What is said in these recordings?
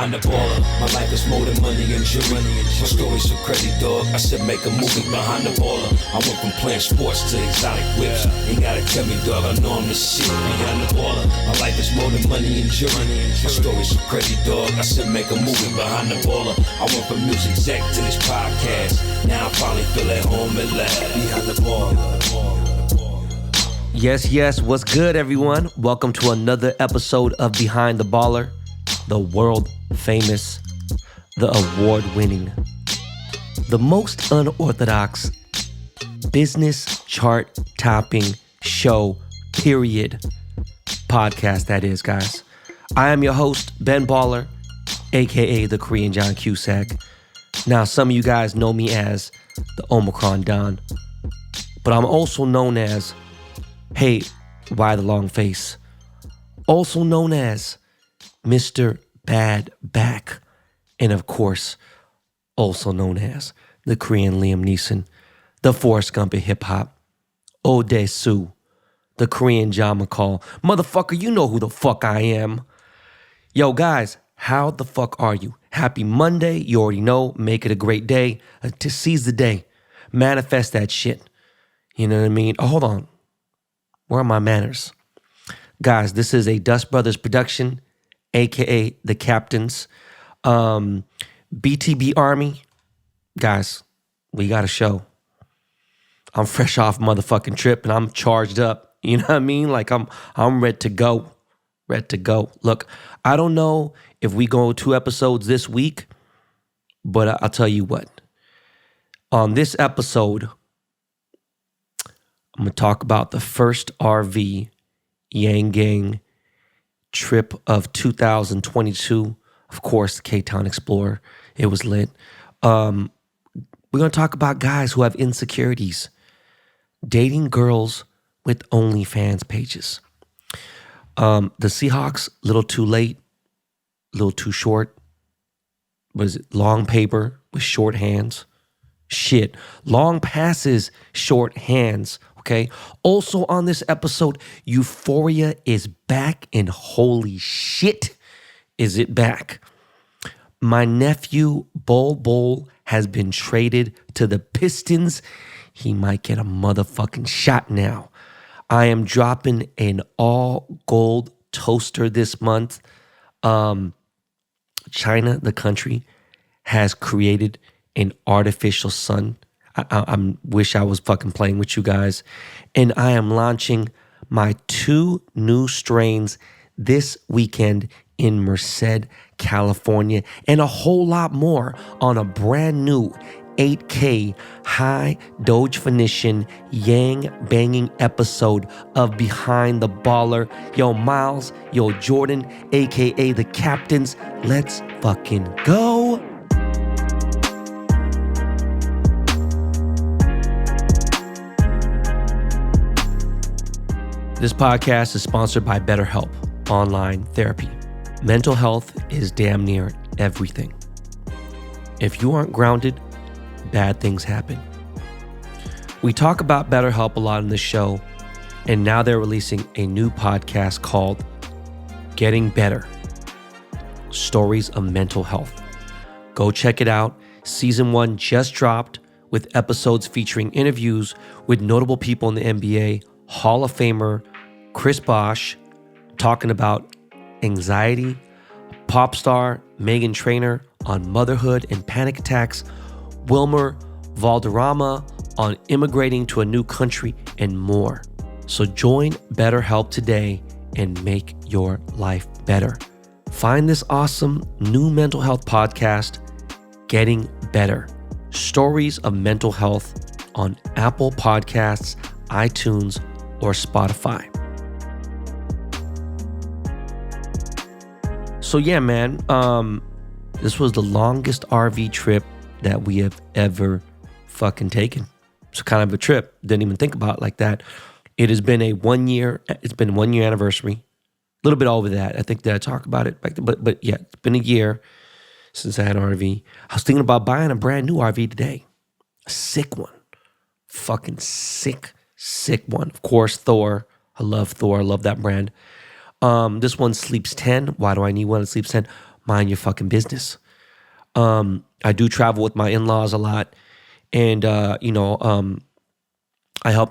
behind the baller. My life is more than money and jewelry. My story's so crazy, dog. I said make a movie behind the baller. I went from playing sports to exotic whips. Ain't gotta tell me, dog. I know I'm the shit behind the baller. My life is more than money and jewelry. My story's so crazy, dog. I said make a movie behind the baller. I went from music exec to this podcast. Now I finally feel at home at last. Behind the baller. Yes, what's good, everyone? Welcome to another episode of Behind the Baller, the world famous, the award-winning, the most unorthodox business chart-topping show, period, podcast that is, guys. I am your host, Ben Baller, aka the Korean John Cusack. Now, some of you guys know me as the Omicron Don, but I'm also known as Hey, why the long face? Also known as Mr. Bad Back. And of course, also known as the Korean Liam Neeson, the Forrest Gump of hip hop, Odae-soo, the Korean John McCall. Motherfucker, you know who the fuck I am. Yo, guys, how the fuck are you? Happy Monday. You already know. Make it a great day. To seize the day. Manifest that shit. You know what I mean? Oh, hold on. Where are my manners? Guys, this is a Dust Brothers production, a.k.a. The Captains. BTB Army. Guys, we got a show. I'm fresh off motherfucking trip and I'm charged up. You know what I mean? Like I'm ready to go. Ready to go. Look, I don't know if we go 2 episodes this week, but I'll tell you what. On this episode, I'm going to talk about the first RV Yang Gang trip of 2022. Of course, the K-Town Explorer. It was lit. We're going to talk about guys who have insecurities. Dating girls with OnlyFans pages. The Seahawks, a little too late, a little too short. What is it? Long paper with short hands. Shit. Long passes, short hands. Okay. Also on this episode, Euphoria is back, and holy shit, is it back. My nephew, Bol Bol, has been traded to the Pistons. He might get a motherfucking shot now. I am dropping an all-gold toaster this month. China, the country, has created an artificial sun. I wish I was fucking playing with you guys. And I am launching my 2 new strains this weekend in Merced, California, and a whole lot more on a brand new 8K high definition yang banging episode of Behind the Baller. Yo, Miles, yo, Jordan, aka the Captains, let's fucking go. This podcast is sponsored by BetterHelp Online Therapy. Mental health is damn near everything. If you aren't grounded, bad things happen. We talk about BetterHelp a lot in this show, and now they're releasing a new podcast called Getting Better, Stories of Mental Health. Go check it out. Season 1 just dropped with episodes featuring interviews with notable people in the NBA, Hall of Famer Chris Bosh, talking about anxiety, pop star Meghan Trainor on motherhood and panic attacks, Wilmer Valderrama on immigrating to a new country, and more. So join BetterHelp today and make your life better. Find this awesome new mental health podcast, Getting Better, Stories of Mental Health, on Apple Podcasts, iTunes, or Spotify. So yeah, man, this was the longest RV trip that we have ever fucking taken. It's kind of a trip. Didn't even think about it like that. It has been it's been 1 year anniversary. A little bit over that. I think that I talked about it back then, but yeah, it's been a year since I had an RV. I was thinking about buying a brand new RV today. A sick one. Fucking sick one. Of course, Thor. I love Thor. I love that brand. This one sleeps 10. Why do I need one that sleeps 10? mind your fucking business. I do travel with my in-laws a lot. And, I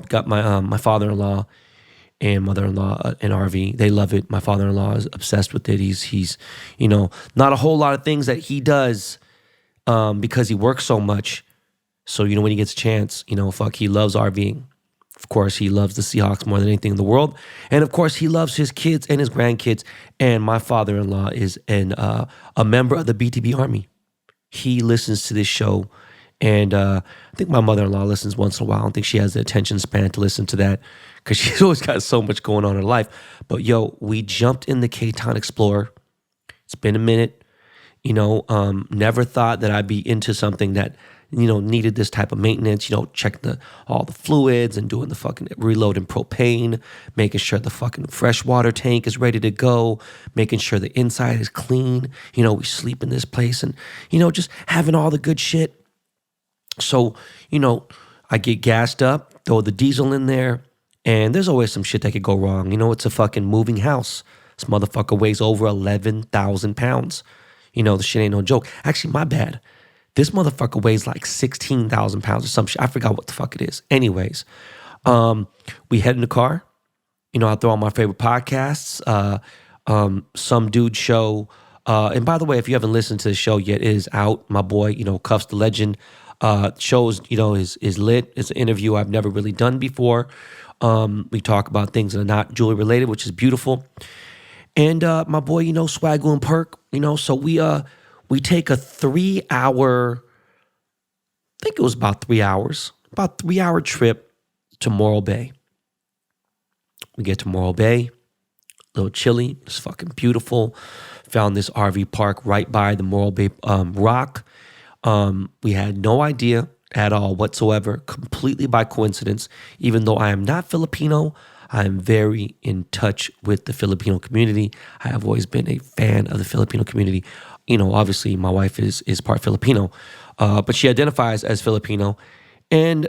got my father-in-law and mother-in-law an RV. They love it. My father-in-law is obsessed with it. He's not a whole lot of things that he does because he works so much. So, when he gets a chance, he loves RVing. Of course, he loves the Seahawks more than anything in the world. And of course, he loves his kids and his grandkids. And my father-in-law is a member of the BTB Army. He listens to this show. And I think my mother-in-law listens once in a while. I don't think she has the attention span to listen to that because she's always got so much going on in her life. But we jumped in the K-Town Explorer. It's been a minute. Never thought that I'd be into something that, needed this type of maintenance, checking all the fluids and doing the fucking reloading propane, making sure the fucking freshwater tank is ready to go, making sure the inside is clean. We sleep in this place and, just having all the good shit. So, I get gassed up, throw the diesel in there, and there's always some shit that could go wrong. It's a fucking moving house. This motherfucker weighs over 11,000 pounds. The shit ain't no joke. Actually, my bad. This motherfucker weighs like 16,000 pounds or some shit. I forgot what the fuck it is. Anyways, we head in the car. I throw on my favorite podcasts, Some Dude Show. And by the way, if you haven't listened to the show yet, it is out. My boy, Cuffs the Legend. Shows, is lit. It's an interview I've never really done before. We talk about things that are not jewelry related, which is beautiful. And my boy, Swaggle and Perk, so we take a 3-hour, I think it was about 3 hours, about 3-hour trip to Morro Bay. We get to Morro Bay, a little chilly. It's fucking beautiful. Found this RV park right by the Morro Bay rock. We had no idea at all whatsoever, completely by coincidence. Even though I am not Filipino, I am very in touch with the Filipino community. I have always been a fan of the Filipino community. Obviously my wife is part Filipino, but she identifies as Filipino. And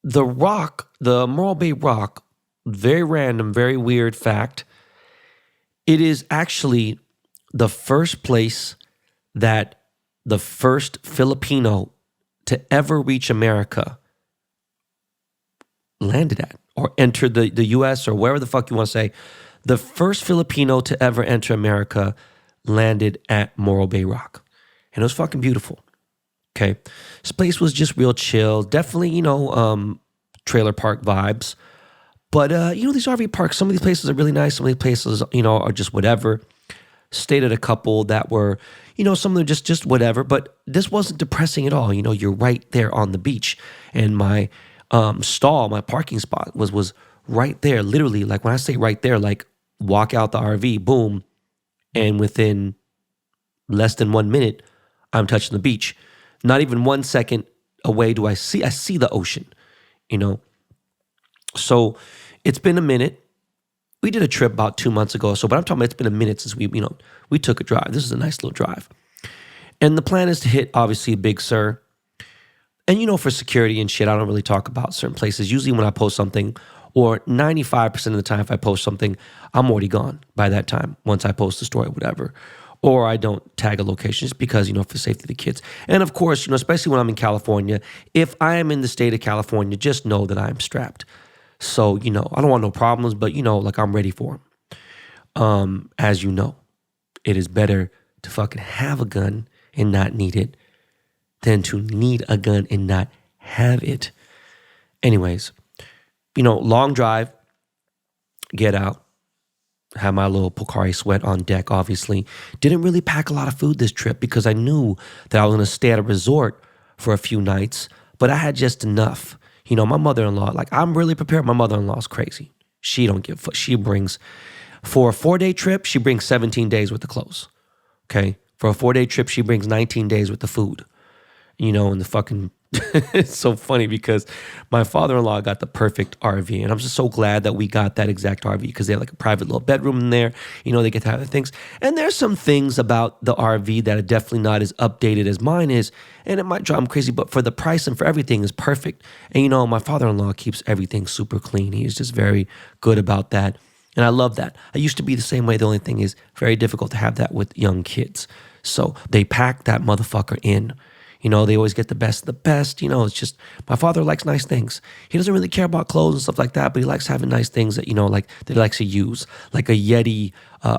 the rock, the Morro Bay rock, very random, very weird fact, it is actually the first place that the first Filipino to ever reach America landed at or entered the U.S. or wherever the fuck you want to say. The first Filipino to ever enter America landed at Morro Bay Rock. And it was fucking beautiful. Okay. This place was just real chill. Definitely, trailer park vibes. But, these RV parks, some of these places are really nice. Some of these places, are just whatever. Stayed at a couple that were, some of them just whatever. But this wasn't depressing at all. You're right there on the beach. And my my parking spot was right there. Literally, like when I say right there, like walk out the RV, boom. And within less than 1 minute, I'm touching the beach. Not even 1 second away do I see the ocean, So it's been a minute. We did a trip about 2 months ago or so, but I'm talking about it's been a minute since we took a drive. This is a nice little drive. And the plan is to hit, obviously, Big Sur. And, for security and shit, I don't really talk about certain places. Usually when I post something, or 95% of the time if I post something, I'm already gone by that time, once I post the story or whatever. Or I don't tag a location just because, for safety of the kids. And of course, especially when I'm in California, if I am in the state of California, just know that I'm strapped. So, I don't want no problems, but, like I'm ready for them. As you know, it is better to fucking have a gun and not need it than to need a gun and not have it. Anyways, long drive, get out, have my little Pocari Sweat on deck, obviously. Didn't really pack a lot of food this trip because I knew that I was going to stay at a resort for a few nights, but I had just enough. My mother-in-law, like I'm really prepared. My mother-in-law is crazy. She don't give a fuck. She brings, for a 4-day trip, she brings 17 days worth of clothes. Okay? For a 4-day trip, she brings 19 days worth of food. And the fucking, it's so funny because my father-in-law got the perfect RV. And I'm just so glad that we got that exact RV because they have like a private little bedroom in there. They get to have the things. And there's some things about the RV that are definitely not as updated as mine is. And it might drive them crazy, but for the price and for everything is perfect. And my father-in-law keeps everything super clean. He's just very good about that. And I love that. I used to be the same way. The only thing is very difficult to have that with young kids. So they pack that motherfucker in. You know, they always get the best of the best. You know, it's just, my father likes nice things. He doesn't really care about clothes and stuff like that, but he likes having nice things that, you know, like that he likes to use, like a Yeti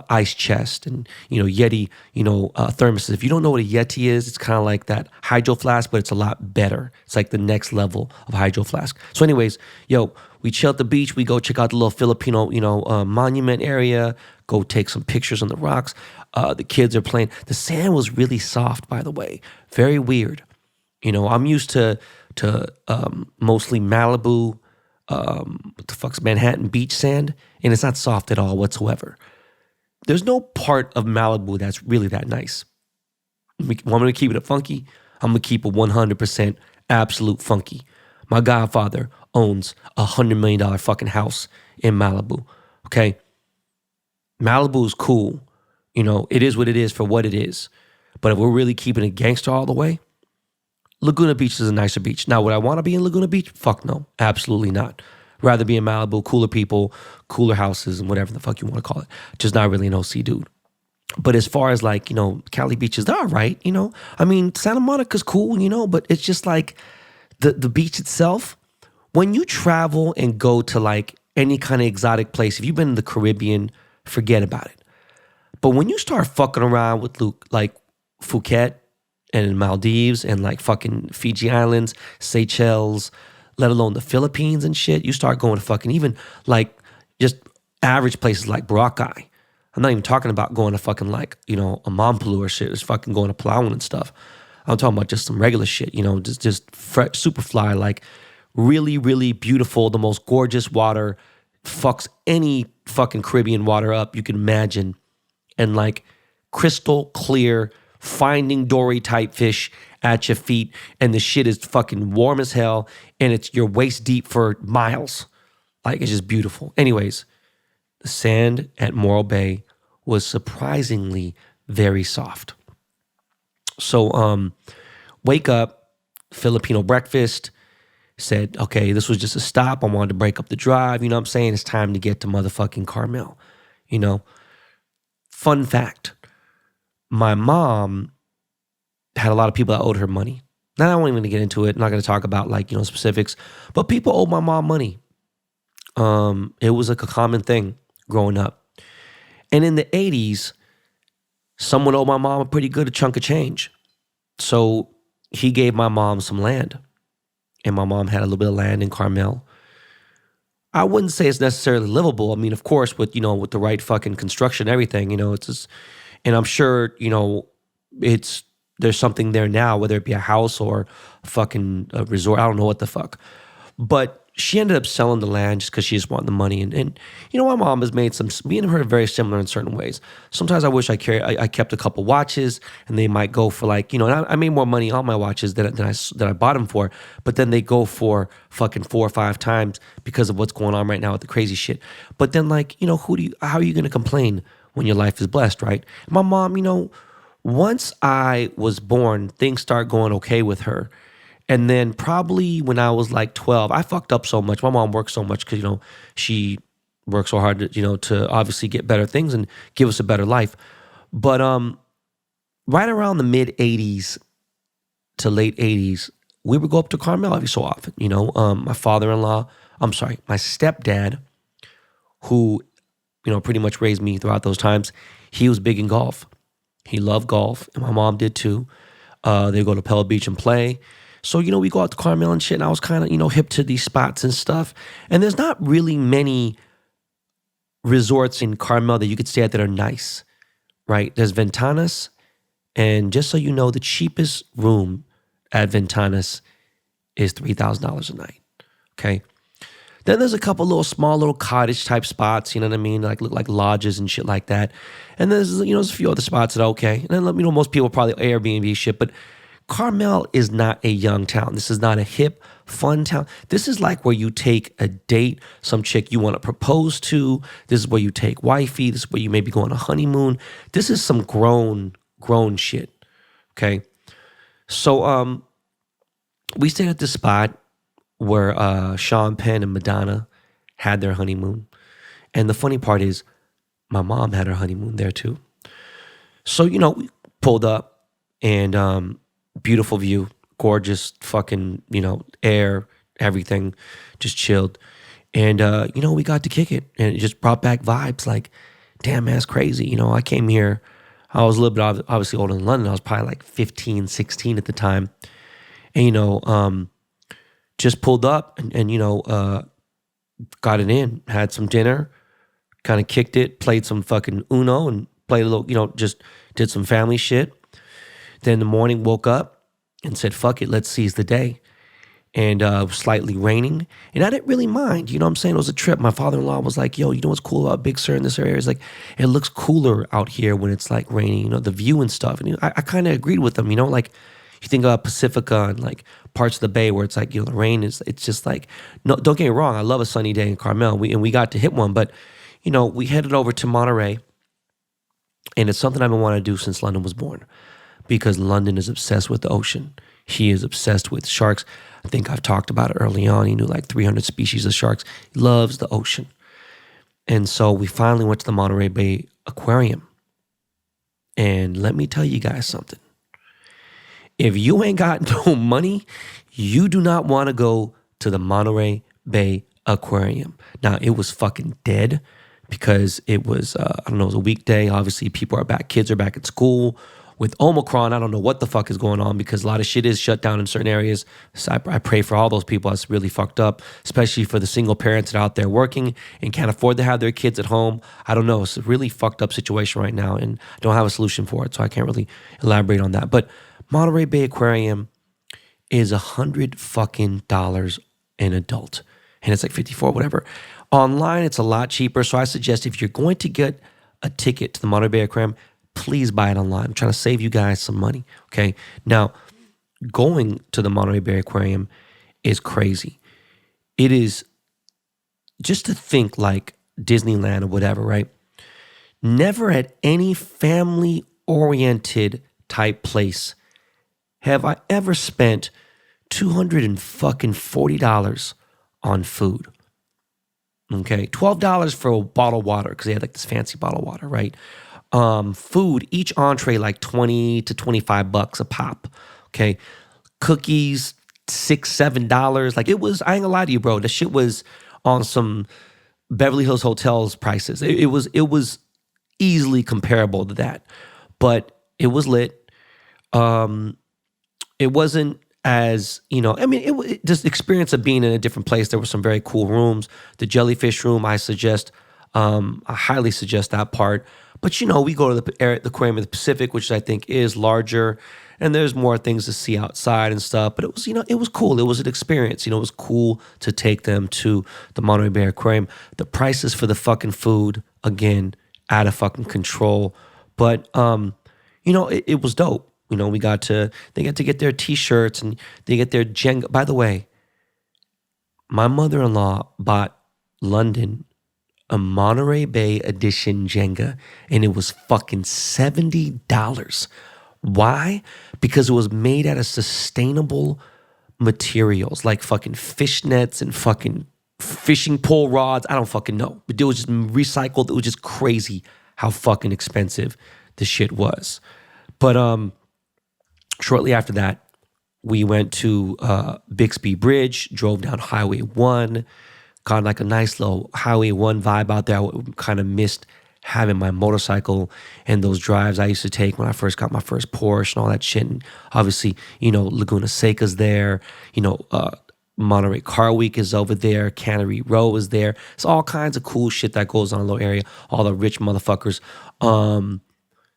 ice chest and, you know, Yeti, you know, thermoses. If you don't know what a Yeti is, it's kind of like that hydro flask, but it's a lot better. It's like the next level of hydro flask. So anyways, yo, we chill at the beach. We go check out the little Filipino, you know, monument area, go take some pictures on the rocks. The kids are playing. The sand was really soft, by the way. Very weird. You know, I'm used to mostly Malibu, what the fuck's Manhattan beach sand, and it's not soft at all whatsoever. There's no part of Malibu that's really that nice. Want me to keep it funky? I'm going to keep it 100% absolute funky. My godfather owns $100 million fucking house in Malibu, okay? Malibu is cool. You know, it is what it is for what it is. But if we're really keeping it gangster all the way, Laguna Beach is a nicer beach. Now, would I want to be in Laguna Beach? Fuck no. Absolutely not. Rather be in Malibu, cooler people, cooler houses, and whatever the fuck you want to call it. Just not really an OC dude. But as far as like, you know, Cali beaches, they're all right, you know. I mean, Santa Monica's cool, you know, but it's just like the beach itself. When you travel and go to like any kind of exotic place, if you've been in the Caribbean, forget about it. But when you start fucking around with like Phuket and Maldives and like fucking Fiji Islands, Seychelles, let alone the Philippines and shit, you start going to fucking even like just average places like Boracay. I'm not even talking about going to fucking like, you know, a Mamploo or shit. It's fucking going to Palawan and stuff. I'm talking about just some regular shit, you know, just super fly, like really, really beautiful, the most gorgeous water, fucks any fucking Caribbean water up you can imagine. And like crystal clear, Finding Dory type fish at your feet, and the shit is fucking warm as hell, and it's your waist deep for miles. Like, it's just beautiful. Anyways, the sand at Morro Bay was surprisingly very soft. So, wake up, Filipino breakfast, said, okay, this was just a stop. I wanted to break up the drive. You know what I'm saying? It's time to get to motherfucking Carmel, you know? Fun fact, my mom had a lot of people that owed her money. Now, I won't even get into it. I'm not going to talk about like, you know, specifics, but people owed my mom money. It was like a common thing growing up. And in the 80s, someone owed my mom a pretty good chunk of change. So he gave my mom some land. And my mom had a little bit of land in Carmel. I wouldn't say it's necessarily livable. I mean, of course, with, you know, with the right fucking construction and everything, you know, it's just, and I'm sure, you know, there's something there now, whether it be a house or a fucking resort. I don't know what the fuck. But she ended up selling the land just because she just wanted the money. And you know, my mom has made me and her are very similar in certain ways. Sometimes I wish I kept a couple watches, and they might go for like, you know, and I made more money on my watches than I bought them for. But then they go for fucking 4 or 5 times because of what's going on right now with the crazy shit. But then like, you know, how are you going to complain when your life is blessed, right? My mom, you know, once I was born, things start going okay with her. And then probably when I was like 12, I fucked up so much. My mom worked so much because, you know, she worked so hard to, you know, to obviously get better things and give us a better life. But right around the mid 80s to late 80s, we would go up to Carmel every so often. You know, my stepdad, who, you know, pretty much raised me throughout those times, he was big in golf. He loved golf, and my mom did too. They'd go to Pebble Beach and play. So, you know, we go out to Carmel and shit, and I was kind of, you know, hip to these spots and stuff. And there's not really many resorts in Carmel that you could stay at that are nice, right? There's Ventanas, and just so you know, the cheapest room at Ventanas is $3,000 a night, okay? Then there's a couple small little cottage type spots, you know what I mean? Like look like lodges and shit like that. And there's, you know, there's a few other spots that are okay. And then, you know, most people probably Airbnb shit, but Carmel is not a young town. This is not a hip, fun town. This is like where you take a date, some chick you want to propose to. This is where you take wifey. This is where you maybe go on a honeymoon. This is some grown shit, okay? So we stayed at this spot where Sean Penn and Madonna had their honeymoon. And the funny part is, my mom had her honeymoon there too. So, we pulled up and beautiful view, gorgeous fucking, air, everything, just chilled. And, we got to kick it. And it just brought back vibes like, damn, man, it's crazy. I came here, I was a little bit obviously older than London. I was probably like 15, 16 at the time. And, just pulled up and got it in, had some dinner, kind of kicked it, played some fucking Uno and played a little, just did some family shit. Then in the morning, woke up and said, fuck it, let's seize the day. And it was slightly raining. And I didn't really mind, you know what I'm saying? It was a trip. My father-in-law was like, yo, you know what's cool about Big Sur in this area? It's like, it looks cooler out here when it's like raining, the view and stuff. And I kind of agreed with him, like, you think about Pacifica and like parts of the bay where it's like, the rain is, it's just like, no, don't get me wrong. I love a sunny day in Carmel. We got to hit one, but we headed over to Monterey, and it's something I've been wanting to do since London was born, because London is obsessed with the ocean. He is obsessed with sharks. I think I've talked about it early on. He knew like 300 species of sharks. He loves the ocean. And so we finally went to the Monterey Bay Aquarium. And let me tell you guys something. If you ain't got no money, you do not want to go to the Monterey Bay Aquarium. Now, it was fucking dead because it was, it was a weekday. Obviously, people are back. Kids are back at school. With Omicron, I don't know what the fuck is going on because a lot of shit is shut down in certain areas. So I pray for all those people. That's really fucked up, especially for the single parents that are out there working and can't afford to have their kids at home. I don't know. It's a really fucked up situation right now, and I don't have a solution for it, so I can't really elaborate on that. But Monterey Bay Aquarium is $100 fucking an adult, and it's like 54, whatever. Online, it's a lot cheaper. So I suggest if you're going to get a ticket to the Monterey Bay Aquarium, please buy it online. I'm trying to save you guys some money, okay? Now, going to the Monterey Bay Aquarium is crazy. It is just to think like Disneyland or whatever, right? Never at any family-oriented type place have I ever spent $240 on food. Okay, $12 for a bottle of water because they had like this fancy bottle of water, right? Food, each entree like $20 to $25 a pop. Okay, cookies $6, $7. Like it was, I ain't gonna lie to you, bro. The shit was on some Beverly Hills hotels prices. It was easily comparable to that, but it was lit. It wasn't as, it just experience of being in a different place. There were some very cool rooms. The jellyfish room, I highly suggest that part. But, we go to the Aquarium of the Pacific, which I think is larger, and there's more things to see outside and stuff. But it was, it was cool. It was an experience. It was cool to take them to the Monterey Bay Aquarium. The prices for the fucking food, again, out of fucking control. But, it was dope. They got to get their T-shirts and they get their Jenga. By the way, my mother-in-law bought London a Monterey Bay edition Jenga, and it was fucking $70. Why? Because it was made out of sustainable materials like fucking fish nets and fucking fishing pole rods. I don't fucking know. But it was just recycled. It was just crazy how fucking expensive the shit was. But shortly after that, we went to Bixby Bridge, drove down Highway 1, got like a nice little Highway 1 vibe out there. I kind of missed having my motorcycle and those drives I used to take when I first got my first Porsche and all that shit. And obviously, Laguna Seca's there, Monterey Car Week is over there, Cannery Row is there. It's all kinds of cool shit that goes on in the little area, all the rich motherfuckers.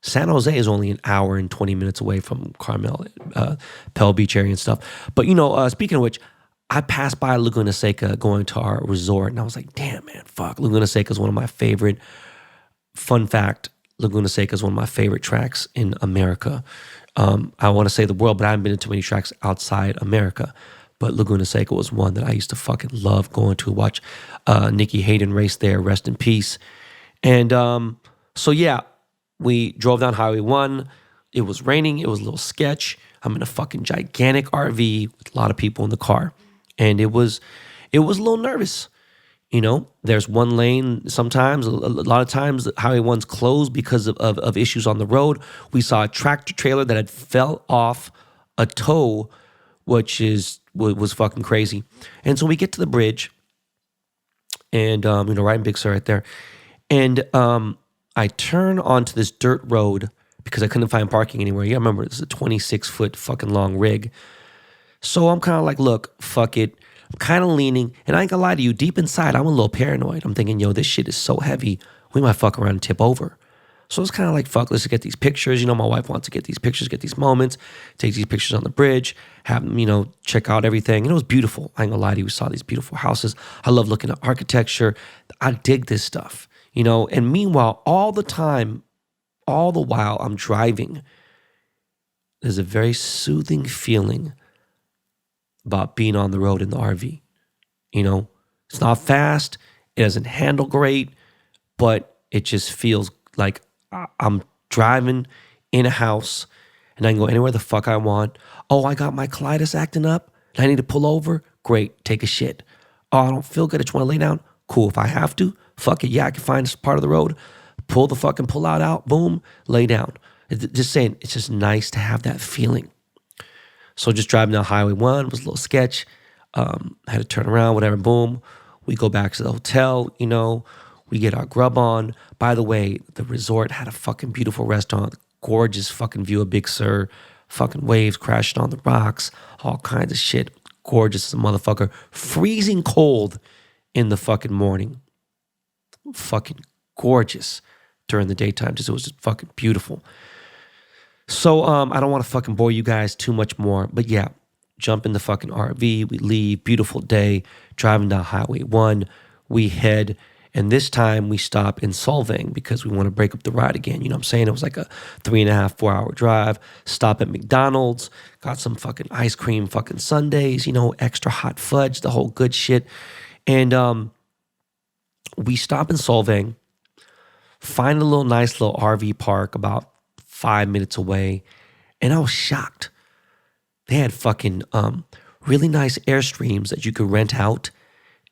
San Jose is only an hour and 20 minutes away from Carmel, Pebble Beach area and stuff. But, speaking of which, I passed by Laguna Seca going to our resort, and I was like, damn, man, fuck. Laguna Seca is one of my favorite. Fun fact, Laguna Seca is one of my favorite tracks in America. I want to say the world, but I haven't been to too many tracks outside America. But Laguna Seca was one that I used to fucking love going to watch Nikki Hayden race there, rest in peace. And so, yeah, we drove down Highway 1. It was raining. It was a little sketch. I'm in a fucking gigantic RV with a lot of people in the car. And it was a little nervous. You know, there's one lane sometimes, a lot of times Highway 1's closed because of issues on the road. We saw a tractor trailer that had fell off a tow, which was fucking crazy. And so we get to the bridge, and, right in Big Sur right there. And I turn onto this dirt road because I couldn't find parking anywhere. Yeah, remember, it's a 26-foot fucking long rig. So I'm kind of like, look, fuck it. I'm kind of leaning, and I ain't gonna lie to you, deep inside, I'm a little paranoid. I'm thinking, yo, this shit is so heavy, we might fuck around and tip over. So it's kind of like, fuck, let's get these pictures. My wife wants to get these pictures, get these moments, take these pictures on the bridge, have them, check out everything. And it was beautiful. I ain't gonna lie to you, we saw these beautiful houses. I love looking at architecture. I dig this stuff, And meanwhile, all the while I'm driving, there's a very soothing feeling about being on the road in the RV. It's not fast, it doesn't handle great, but it just feels like I'm driving in a house and I can go anywhere the fuck I want. Oh, I got my colitis acting up and I need to pull over. Great, take a shit. Oh, I don't feel good, I just want to lay down. Cool, if I have to, fuck it, yeah, I can find this part of the road, pull the fucking pull-out out, boom, lay down. Just saying, it's just nice to have that feeling. So just driving down Highway 1 was a little sketch. Had to turn around, whatever, boom. We go back to the hotel, we get our grub on. By the way, the resort had a fucking beautiful restaurant, gorgeous fucking view of Big Sur, fucking waves crashing on the rocks, all kinds of shit. Gorgeous as a motherfucker. Freezing cold in the fucking morning. Fucking gorgeous during the daytime. It was just fucking beautiful. So I don't want to fucking bore you guys too much more, but yeah, jump in the fucking RV, we leave, beautiful day, driving down Highway 1, we head, and this time we stop in Solvang because we want to break up the ride again, you know what I'm saying? It was like a 3.5, 4-hour drive, stop at McDonald's, got some fucking ice cream, fucking sundaes, extra hot fudge, the whole good shit, and we stop in Solvang, find a nice little RV park about 5 minutes away, and I was shocked. They had fucking really nice Airstreams that you could rent out.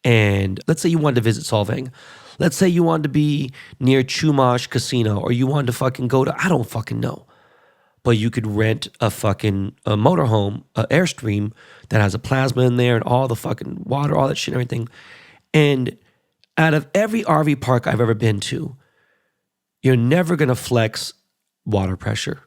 And let's say you wanted to visit Solvang. Let's say you wanted to be near Chumash Casino, or you wanted to fucking go to, I don't fucking know. But you could rent a fucking motorhome, Airstream that has a plasma in there and all the fucking water, all that shit and everything. And out of every RV park I've ever been to, you're never going to flex water pressure.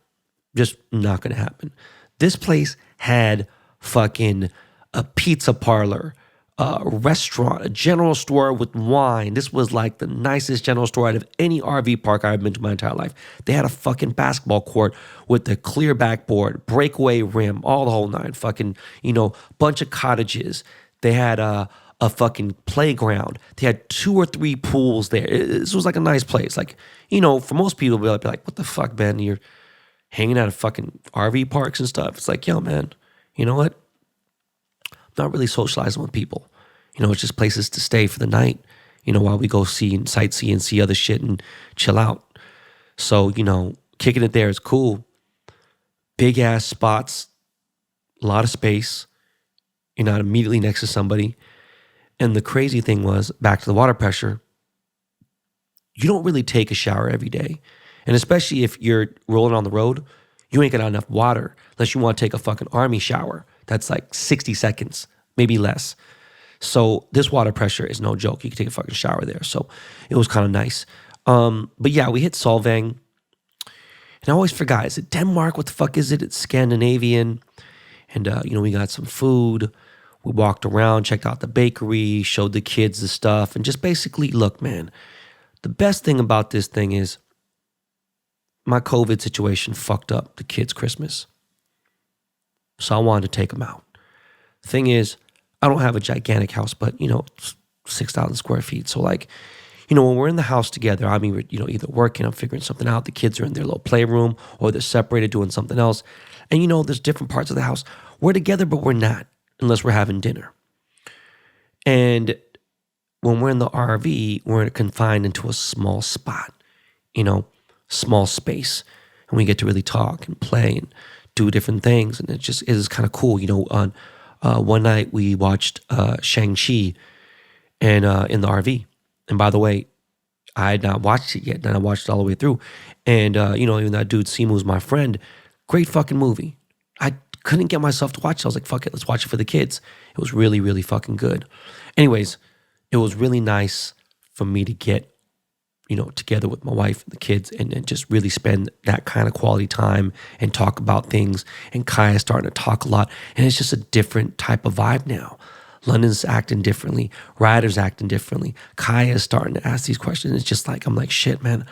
Just not going to happen. This place had fucking a pizza parlor, a restaurant, a general store with wine. This was like the nicest general store out of any RV park I've been to my entire life. They had a fucking basketball court with a clear backboard, breakaway rim, all the whole nine. Fucking, bunch of cottages. They had a fucking playground. They had 2 or 3 pools there. This was like a nice place. Like, for most people, they'll be like, what the fuck, man? You're hanging out at fucking RV parks and stuff. It's like, yo, man, you know what? I'm not really socializing with people. It's just places to stay for the night, while we go see and sightsee and see other shit and chill out. So, kicking it there is cool. Big ass spots, a lot of space. You're not immediately next to somebody. And the crazy thing was, back to the water pressure, you don't really take a shower every day. And especially if you're rolling on the road, you ain't got enough water unless you want to take a fucking army shower. That's like 60 seconds, maybe less. So this water pressure is no joke. You can take a fucking shower there. So it was kind of nice. But yeah, we hit Solvang. And I always forgot, is it Denmark? What the fuck is it? It's Scandinavian. And, we got some food. We walked around, checked out the bakery, showed the kids the stuff, and just basically, look, man, the best thing about this thing is my COVID situation fucked up the kids' Christmas. So I wanted to take them out. Thing is, I don't have a gigantic house, but, it's 6,000 square feet. So like, when we're in the house together, I mean, either working, I'm figuring something out, the kids are in their little playroom, or they're separated doing something else. And, there's different parts of the house. We're together, but we're not, unless we're having dinner. And when we're in the RV, we're confined into a small spot, small space. And we get to really talk and play and do different things. And it just is kind of cool. On one night we watched Shang-Chi, and in the RV. And by the way, I had not watched it yet. Then I watched it all the way through. And, even that dude, Simu's my friend. Great fucking movie. I couldn't get myself to watch it. I was like, fuck it, let's watch it for the kids. It was really, really fucking good. Anyways, it was really nice for me to get, together with my wife and the kids and just really spend that kind of quality time and talk about things. And Kaya's starting to talk a lot. And it's just a different type of vibe now. London's acting differently. Ryder's acting differently. Kaya's starting to ask these questions. It's just like, I'm like, shit, man,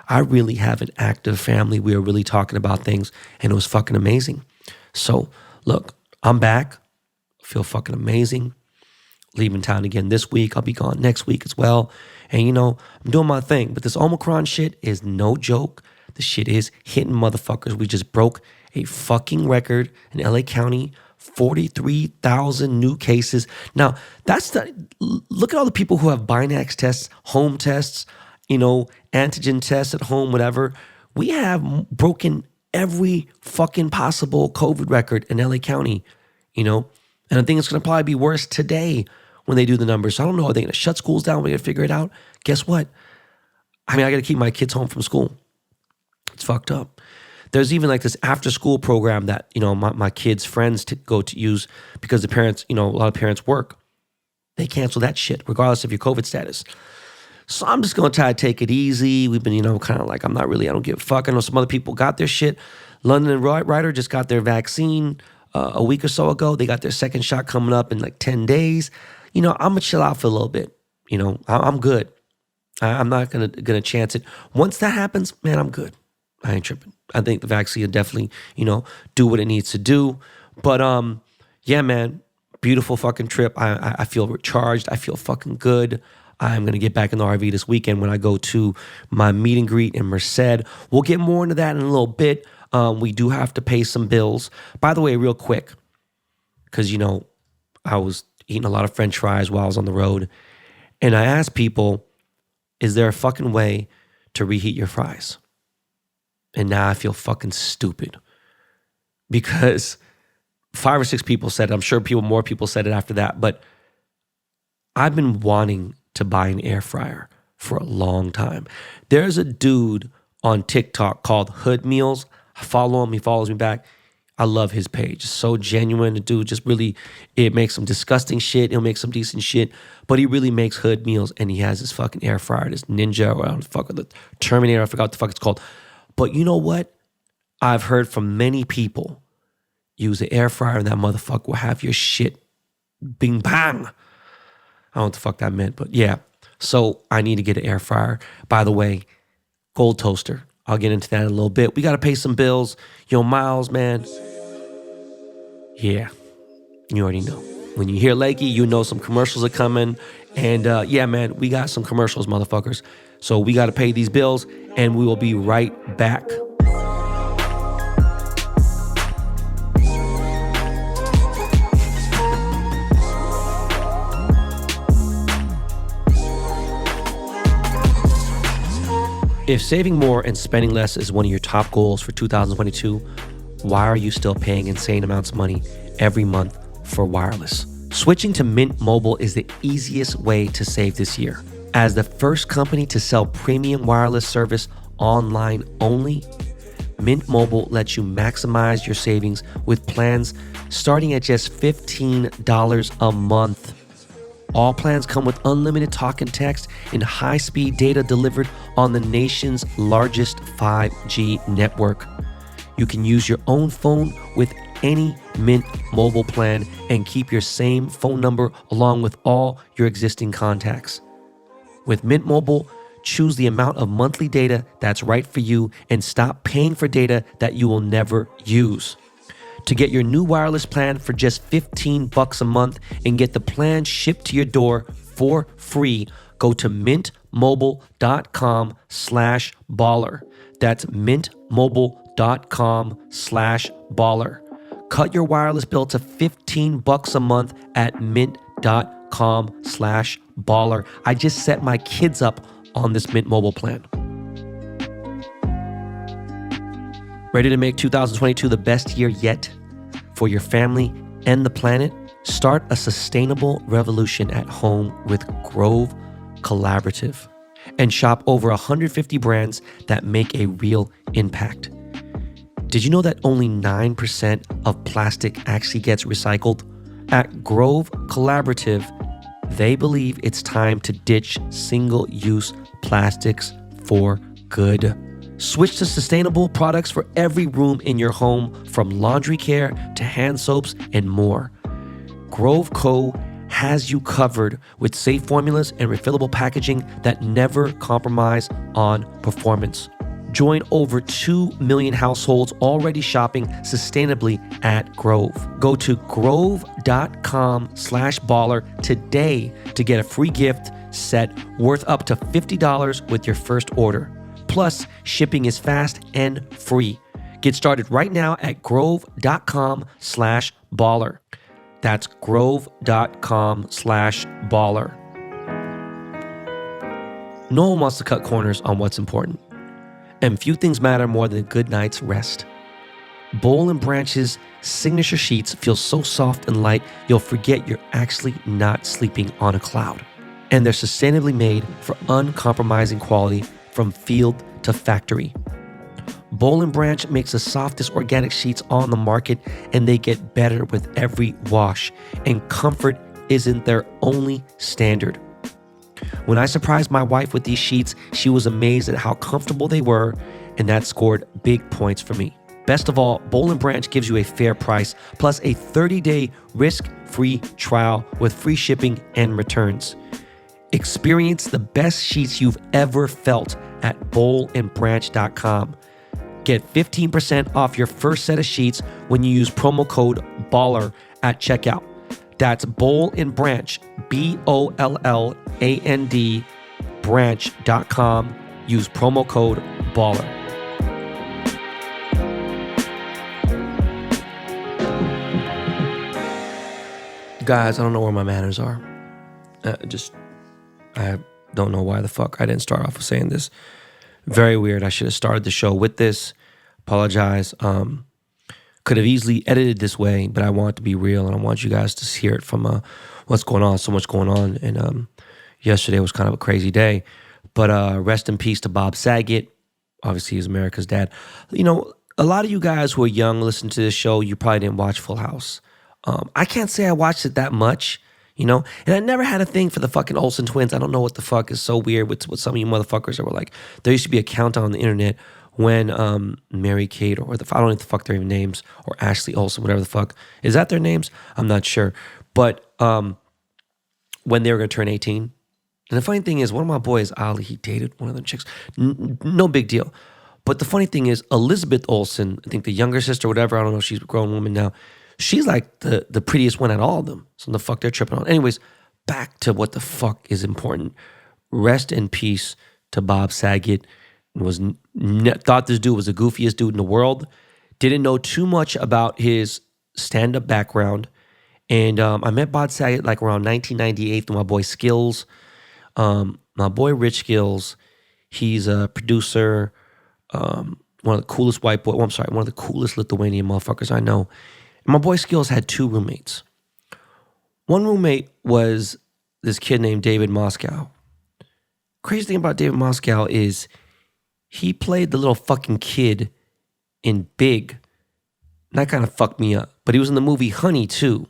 I really have an active family. We are really talking about things, and it was fucking amazing. So, look, I'm back. I feel fucking amazing. Leaving town again this week. I'll be gone next week as well. And, I'm doing my thing. But this Omicron shit is no joke. The shit is hitting motherfuckers. We just broke a fucking record in LA County. 43,000 new cases. Now, look at all the people who have Binax tests, home tests, antigen tests at home, whatever. We have broken every fucking possible COVID record in LA County, and I think it's going to probably be worse today when they do the numbers. So I don't know. Are they going to shut schools down? We're going to figure it out. Guess what? I got to keep my kids home from school. It's fucked up. There's even like this after school program that, my kids' friends go to use because the parents, a lot of parents work. They cancel that shit regardless of your COVID status. So I'm just going to try to take it easy. We've been, kind of like, I don't give a fuck. I know some other people got their shit. London and Ryder just got their vaccine a week or so ago. They got their second shot coming up in like 10 days. I'm going to chill out for a little bit. I'm good. I'm not going to chance it. Once that happens, man, I'm good. I ain't tripping. I think the vaccine will definitely, do what it needs to do. But yeah, man, beautiful fucking trip. I feel recharged. I feel fucking good. I'm going to get back in the RV this weekend when I go to my meet and greet in Merced. We'll get more into that in a little bit. We do have to pay some bills. By the way, real quick, because, I was eating a lot of French fries while I was on the road. And I asked people, is there a fucking way to reheat your fries? And now I feel fucking stupid because 5 or 6 people said it. I'm sure more people said it after that. But I've been wanting to buy an air fryer for a long time. There's a dude on TikTok called Hood Meals. I follow him. He follows me back. I love his page. It's so genuine. The dude just really, it makes some disgusting shit. He'll make some decent shit. But he really makes hood meals. And he has this fucking air fryer, this Ninja, or the Terminator. I forgot what the fuck it's called. But you know what? I've heard from many people, use the air fryer and that motherfucker will have your shit bing bang. I don't know what the fuck that meant, but yeah. So I need to get an air fryer. By the way, gold toaster. I'll get into that in a little bit. We got to pay some bills. Miles, man. Yeah, you already know. When you hear Lakey, you know some commercials are coming. And yeah, man, we got some commercials, motherfuckers. So we got to pay these bills, and we will be right back. If saving more and spending less is one of your top goals for 2022, why are you still paying insane amounts of money every month for wireless? Switching to Mint Mobile is the easiest way to save this year. As the first company to sell premium wireless service online only, Mint Mobile lets you maximize your savings with plans starting at just $15 a month. All plans come with unlimited talk and text and high-speed data delivered on the nation's largest 5G network. You can use your own phone with any Mint Mobile plan and keep your same phone number along with all your existing contacts. With Mint Mobile, choose the amount of monthly data that's right for you and stop paying for data that you will never use. To get your new wireless plan for just $15 a month and get the plan shipped to your door for free, go to mintmobile.com/baller. That's mintmobile.com/baller. Cut your wireless bill to $15 a month at mint.com/baller. I just set my kids up on this Mint Mobile plan. Ready to make 2022 the best year yet for your family and the planet? Start a sustainable revolution at home with Grove Collaborative and shop over 150 brands that make a real impact. Did you know that only 9% of plastic actually gets recycled? At Grove Collaborative, they believe it's time to ditch single-use plastics for good. Switch to sustainable products for every room in your home, from laundry care to hand soaps and more. Grove Co. has you covered with safe formulas and refillable packaging that never compromise on performance. Join over 2 million households already shopping sustainably at Grove. Go to grove.com/baller today to get a free gift set worth up to $50 with your first order. Plus, shipping is fast and free. Get started right now at grove.com/baller. That's grove.com/baller. No one wants to cut corners on what's important, and few things matter more than a good night's rest. Bol and Branch's signature sheets feel so soft and light, you'll forget you're actually not sleeping on a cloud. And they're sustainably made for uncompromising quality from field to factory. Bol and Branch makes the softest organic sheets on the market, and they get better with every wash. And comfort isn't their only standard. When I surprised my wife with these sheets, she was amazed at how comfortable they were, and that scored big points for me. Best of all, Bol and Branch gives you a fair price, plus a 30-day risk-free trial with free shipping and returns. Experience the best sheets you've ever felt at bolandbranch.com. Get 15% off your first set of sheets when you use promo code BALLER at checkout. That's Bol and Branch, BOLLAND, branch.com. Use promo code BALLER. Guys, I don't know where my manners are. I don't know why the fuck I didn't start off with saying this. Very weird. I should have started the show with this. Apologize. Could have easily edited this way, but I want it to be real, and I want you guys to hear it from what's going on. So much going on, and yesterday was kind of a crazy day. But rest in peace to Bob Saget. Obviously, he's America's dad. You know, a lot of you guys who are young listen to this show, you probably didn't watch Full House. I can't say I watched it that much. You know, and I never had a thing for the fucking Olsen twins. I don't know what the fuck is so weird with some of you motherfuckers that were like, there used to be a countdown on the internet when Mary Kate or I don't know what the fuck their even names, or Ashley Olsen, whatever the fuck. Is that their names? I'm not sure. But when they were going to turn 18. And the funny thing is, one of my boys, Ali, he dated one of them chicks. No big deal. But the funny thing is, Elizabeth Olsen, I think the younger sister, whatever, I don't know, she's a grown woman now. She's like the prettiest one at all of them. So the fuck they're tripping on. Anyways, back to what the fuck is important. Rest in peace to Bob Saget. Thought this dude was the goofiest dude in the world. Didn't know too much about his stand-up background. And I met Bob Saget like around 1998 through my boy Skills. My boy Rich Skills. He's a producer. One of the coolest one of the coolest Lithuanian motherfuckers I know. And my boy Skills had two roommates. One roommate was this kid named David Moscow. Crazy thing about David Moscow is he played the little fucking kid in Big. And that kind of fucked me up. But he was in the movie Honey too,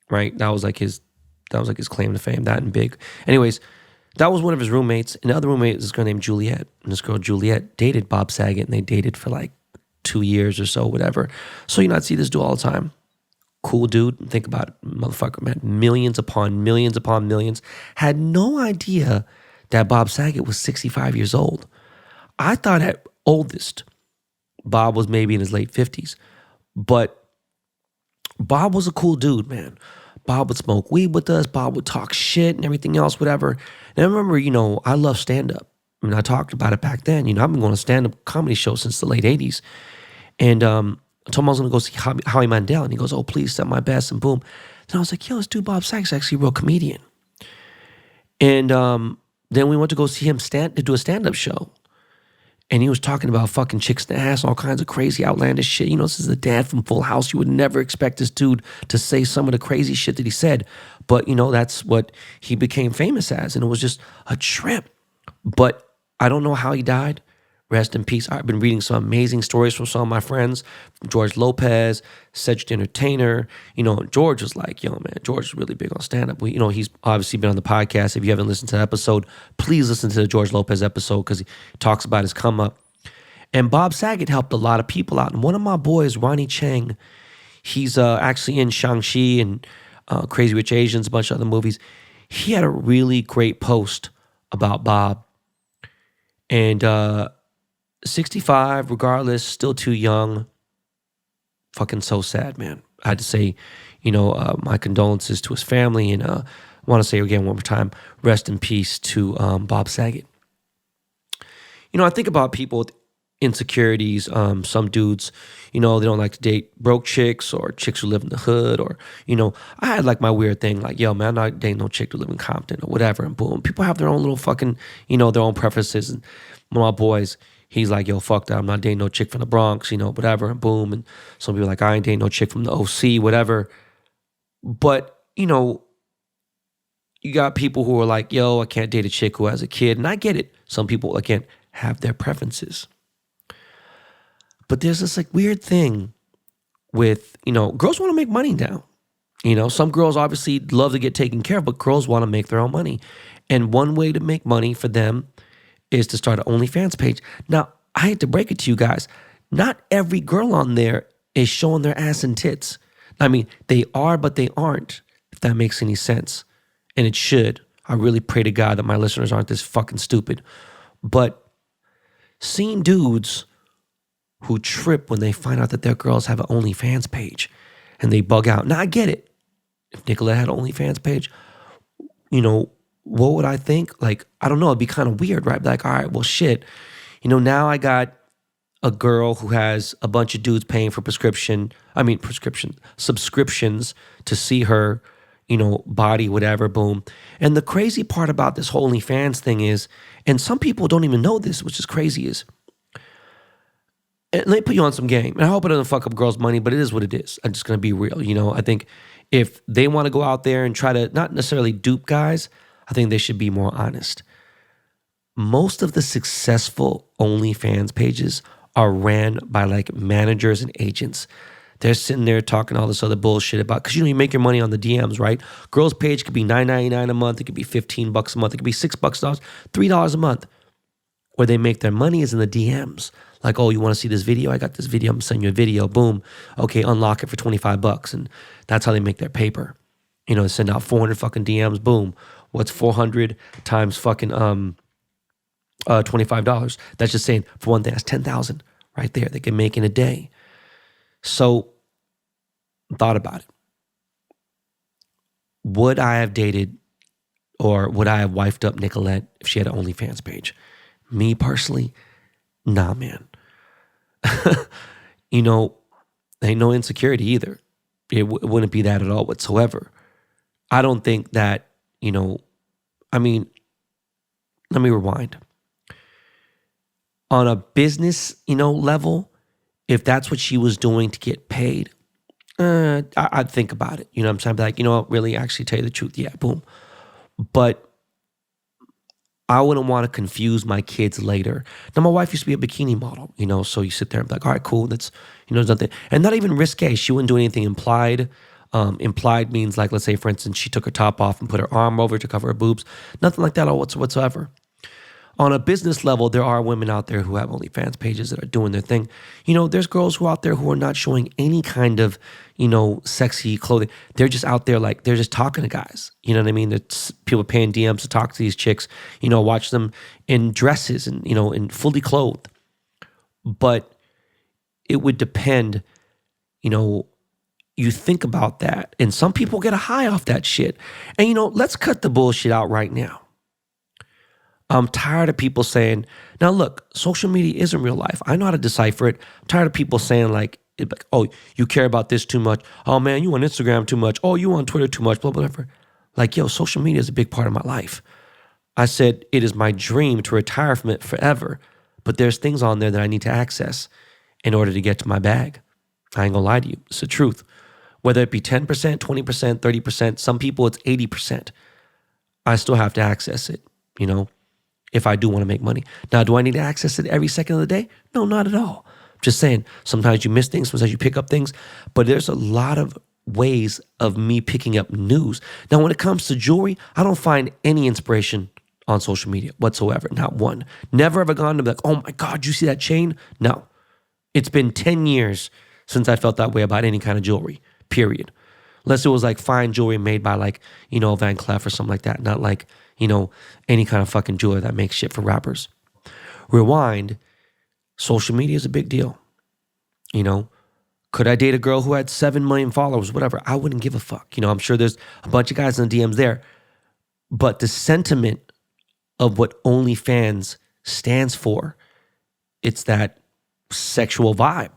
right? That was like his claim to fame, that and Big. Anyways, that was one of his roommates. And the other roommate is this girl named Juliet. And this girl, Juliet, dated Bob Saget, and they dated for like 2 years or so, whatever. So, I'd see this dude all the time. Cool dude. Think about it. Motherfucker, man. Millions upon millions upon millions. Had no idea that Bob Saget was 65 years old. I thought at oldest, Bob was maybe in his late 50s. But Bob was a cool dude, man. Bob would smoke weed with us. Bob would talk shit and everything else, whatever. And I remember, I love stand-up. I mean, I talked about it back then. I've been going to stand-up comedy shows since the late 80s. And I told him I was going to go see Howie Mandel. And he goes, oh, please, send my best. And boom. Then I was like, yo, this dude Bob Saget's actually a real comedian. And then we went to go see him do a stand-up show. And he was talking about fucking chicks in the ass, all kinds of crazy, outlandish shit. You know, this is the dad from Full House. You would never expect this dude to say some of the crazy shit that he said. But, you know, that's what he became famous as. And it was just a trip. But I don't know how he died. Rest in peace. I've been reading some amazing stories from some of my friends, from George Lopez, Cedric the Entertainer. You know, George was like, yo, man, George is really big on stand-up. You know, he's obviously been on the podcast. If you haven't listened to the episode, please listen to the George Lopez episode because he talks about his come up. And Bob Saget helped a lot of people out. And one of my boys, Ronnie Chang, he's actually in Shang-Chi and Crazy Rich Asians, a bunch of other movies. He had a really great post about Bob. And 65, regardless, still too young. Fucking so sad, man. I had to say, you know, my condolences to his family. And I want to say again one more time, rest in peace to Bob Saget. You know, I think about people with insecurities. Some dudes, you know, they don't like to date broke chicks or chicks who live in the hood. Or, you know, I had like my weird thing like, yo, man, I'm not dating no chick who live in Compton or whatever. And boom, people have their own little fucking, you know, their own preferences. And one of my boys, he's like, yo, fuck that. I'm not dating no chick from the Bronx, you know, whatever. And boom. And some people are like, I ain't dating no chick from the OC, whatever. But, you know, you got people who are like, yo, I can't date a chick who has a kid. And I get it. Some people, again, have their preferences. But there's this like weird thing with, you know, girls want to make money now. You know, some girls obviously love to get taken care of, but girls want to make their own money. And one way to make money for them is to start an OnlyFans page. Now, I hate to break it to you guys. Not every girl on there is showing their ass and tits. I mean, they are, but they aren't, if that makes any sense. And it should. I really pray to God that my listeners aren't this fucking stupid. But seeing dudes who trip when they find out that their girls have an OnlyFans page and they bug out. Now, I get it. If Nicolette had an OnlyFans page, you know, what would I think? Like, I don't know. It'd be kind of weird, right? Like, all right, well, shit. You know, now I got a girl who has a bunch of dudes paying for subscriptions to see her, you know, body, whatever, boom. And the crazy part about this whole OnlyFans thing is, and some people don't even know this, which is crazy, is, and let me put you on some game. And I hope it doesn't fuck up girls' money, but it is what it is. I'm just going to be real. You know, I think if they want to go out there and try to not necessarily dupe guys, I think they should be more honest. Most of the successful OnlyFans pages are ran by like managers and agents. They're sitting there talking all this other bullshit about, because you know, you make your money on the DMs, right? Girls' page could be $9.99 a month. It could be $15 a month. It could be $6, $3 a month. Where they make their money is in the DMs. Like, oh, you want to see this video? I got this video. I'm sending you a video. Boom. Okay, unlock it for $25. And that's how they make their paper. You know, they send out 400 fucking DMs. Boom. What's 400 times fucking $25? That's just saying, for one thing, that's 10,000 right there. They can make in a day. So, thought about it. Would I have dated or would I have wifed up Nicolette if she had an OnlyFans page? Me personally, nah, man. You know, ain't no insecurity either. It wouldn't be that at all whatsoever. I don't think that, you know, I mean, let me rewind. On a business, you know, level, if that's what she was doing to get paid, I'd think about it. You know what I'm saying? I'd be like, you know what, really, actually tell you the truth. Yeah, boom. But I wouldn't want to confuse my kids later. Now, my wife used to be a bikini model, you know, so you sit there and be like, all right, cool, that's, you know, there's nothing. And not even risque. She wouldn't do anything implied. Implied means like, let's say, for instance, she took her top off and put her arm over to cover her boobs. Nothing like that whatsoever. On a business level, there are women out there who have OnlyFans pages that are doing their thing. You know, there's girls who are out there who are not showing any kind of, you know, sexy clothing. They're just out there like, they're just talking to guys. You know what I mean? There's people paying DMs to talk to these chicks, you know, watch them in dresses and, you know, in fully clothed. But it would depend, you know, you think about that. And some people get a high off that shit. And, you know, let's cut the bullshit out right now. I'm tired of people saying, now look, social media isn't real life. I know how to decipher it. I'm tired of people saying like, oh, you care about this too much. Oh man, you on Instagram too much. Oh, you on Twitter too much, blah, blah, blah. Like, yo, social media is a big part of my life. I said, it is my dream to retire from it forever. But there's things on there that I need to access in order to get to my bag. I ain't gonna lie to you. It's the truth. Whether it be 10%, 20%, 30%, some people it's 80%. I still have to access it, you know, if I do want to make money. Now, do I need to access it every second of the day? No, not at all. I'm just saying, sometimes you miss things, sometimes you pick up things, but there's a lot of ways of me picking up news. Now, when it comes to jewelry, I don't find any inspiration on social media whatsoever. Not one. Never ever gone to be like, oh my God, you see that chain? No. It's been 10 years since I felt that way about any kind of jewelry, period. Unless it was like fine jewelry made by like, you know, Van Cleef or something like that. Not like, you know, any kind of fucking jeweler that makes shit for rappers. Rewind, social media is a big deal. You know, could I date a girl who had 7 million followers, whatever? I wouldn't give a fuck. You know, I'm sure there's a bunch of guys in the DMs there. But the sentiment of what OnlyFans stands for, it's that sexual vibe.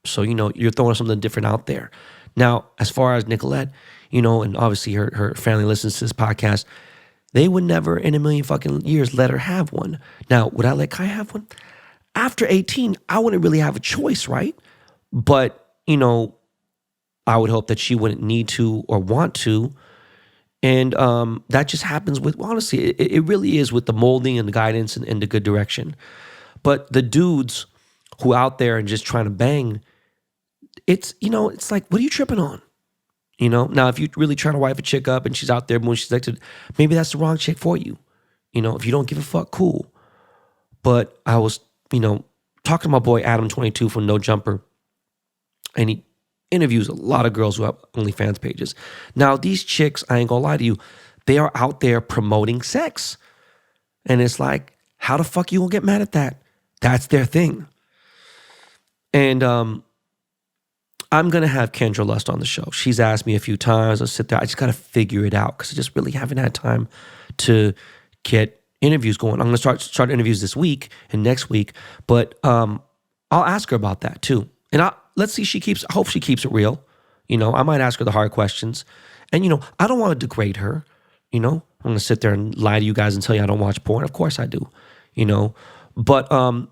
So, you know, you're throwing something different out there. Now, as far as Nicolette, you know, and obviously her family listens to this podcast, they would never in a million fucking years let her have one. Now, would I let Kai have one? After 18, I wouldn't really have a choice, right? But, you know, I would hope that she wouldn't need to or want to. And that just happens with, honestly, it really is with the molding and the guidance and the good direction. But the dudes who out there and just trying to bang, it's, you know, it's like, what are you tripping on? You know, now if you're really trying to wife a chick up and she's out there when she's like, maybe that's the wrong chick for you. You know, if you don't give a fuck, cool. But I was, you know, talking to my boy Adam 22 from No Jumper, and he interviews a lot of girls who have OnlyFans pages. Now, these chicks, I ain't gonna lie to you, they are out there promoting sex. And it's like, how the fuck you gonna get mad at that? That's their thing. And I'm going to have Kendra Lust on the show. She's asked me a few times. I'll sit there. I just got to figure it out because I just really haven't had time to get interviews going. I'm going to start interviews this week and next week. But I'll ask her about that too. And let's see, I hope she keeps it real. You know, I might ask her the hard questions. And, you know, I don't want to degrade her. You know, I'm going to sit there and lie to you guys and tell you I don't watch porn. Of course I do, you know. But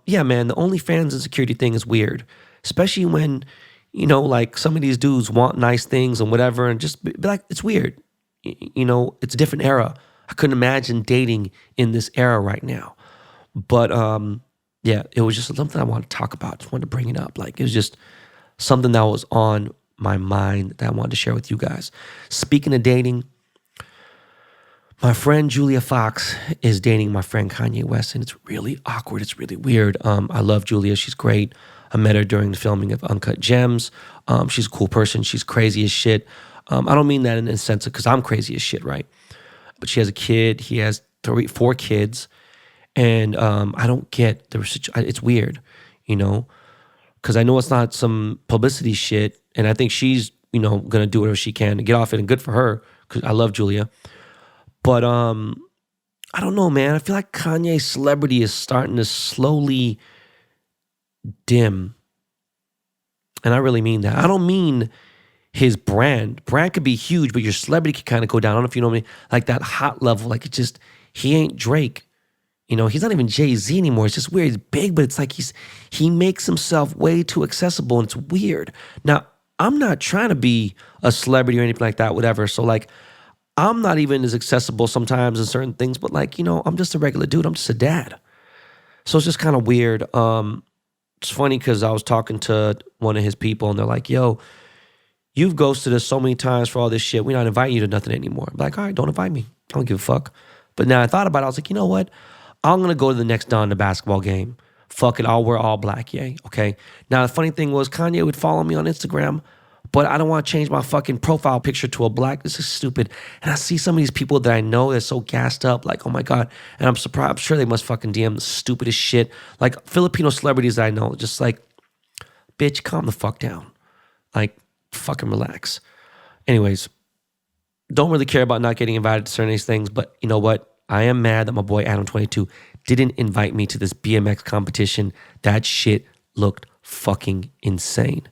yeah, man, the OnlyFans insecurity thing is weird, especially when, you know, like some of these dudes want nice things and whatever, and just be like, it's weird. You know, it's a different era. I couldn't imagine dating in this era right now. But yeah, it was just something I wanted to talk about. Just wanted to bring it up. Like, it was just something that was on my mind that I wanted to share with you guys. Speaking of dating, my friend Julia Fox is dating my friend Kanye West, and it's really awkward. It's really weird. I love Julia. She's great. I met her during the filming of Uncut Gems. She's a cool person. She's crazy as shit. I don't mean that in the sense of because I'm crazy as shit, right? But she has a kid. He has 4 kids. And I don't get, it's weird, you know? Because I know it's not some publicity shit. And I think she's, you know, going to do whatever she can to get off it. And good for her, because I love Julia. But I don't know, man. I feel like Kanye's celebrity is starting to slowly dim. And I really mean that. I don't mean his brand. Brand could be huge, but your celebrity could kind of go down. I don't know if you know me, like that hot level. Like, it just, he ain't Drake. You know, he's not even Jay-Z anymore. It's just weird. He's big, but it's like he makes himself way too accessible, and it's weird. Now, I'm not trying to be a celebrity or anything like that, whatever. So, like, I'm not even as accessible sometimes in certain things, but, like, you know, I'm just a regular dude. I'm just a dad. So it's just kind of weird. It's funny because I was talking to one of his people, and they're like, yo, you've ghosted us so many times for all this shit. We're not inviting you to nothing anymore. I'm like, all right, don't invite me. I don't give a fuck. But now I thought about it. I was like, you know what? I'm going to go to the next Donda basketball game. Fuck it. I'll wear all black, yay. Okay. Now, the funny thing was Kanye would follow me on Instagram, but I don't want to change my fucking profile picture to a black. This is stupid. And I see some of these people that I know that's so gassed up, like, oh my God. And I'm surprised. I'm sure they must fucking DM the stupidest shit. Like Filipino celebrities that I know, just like, bitch, calm the fuck down. Like, fucking relax. Anyways, don't really care about not getting invited to certain of these things, but you know what? I am mad that my boy Adam22 didn't invite me to this BMX competition. That shit looked fucking insane.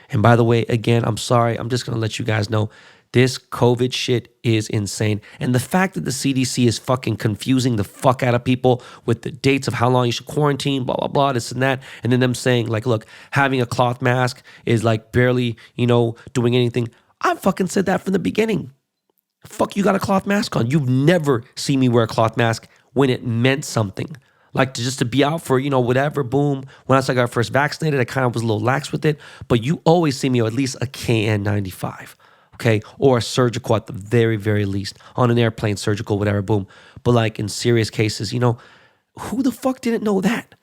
And by the way, again, I'm sorry. I'm just going to let you guys know This COVID shit is insane. And the fact that the CDC is fucking confusing the fuck out of people with the dates of how long you should quarantine, blah, blah, blah, this and that. And then them saying like, look, having a cloth mask is like barely, doing anything. I fucking said that from the beginning. Fuck, you got a cloth mask on. You've never seen me wear a cloth mask when it meant something. Like just to be out for, whatever, boom. When I got first vaccinated, I kind of was a little lax with it. But you always see me with at least a KN95, okay? Or a surgical at the very, very least. On an airplane, surgical, whatever, boom. But like in serious cases, who the fuck didn't know that?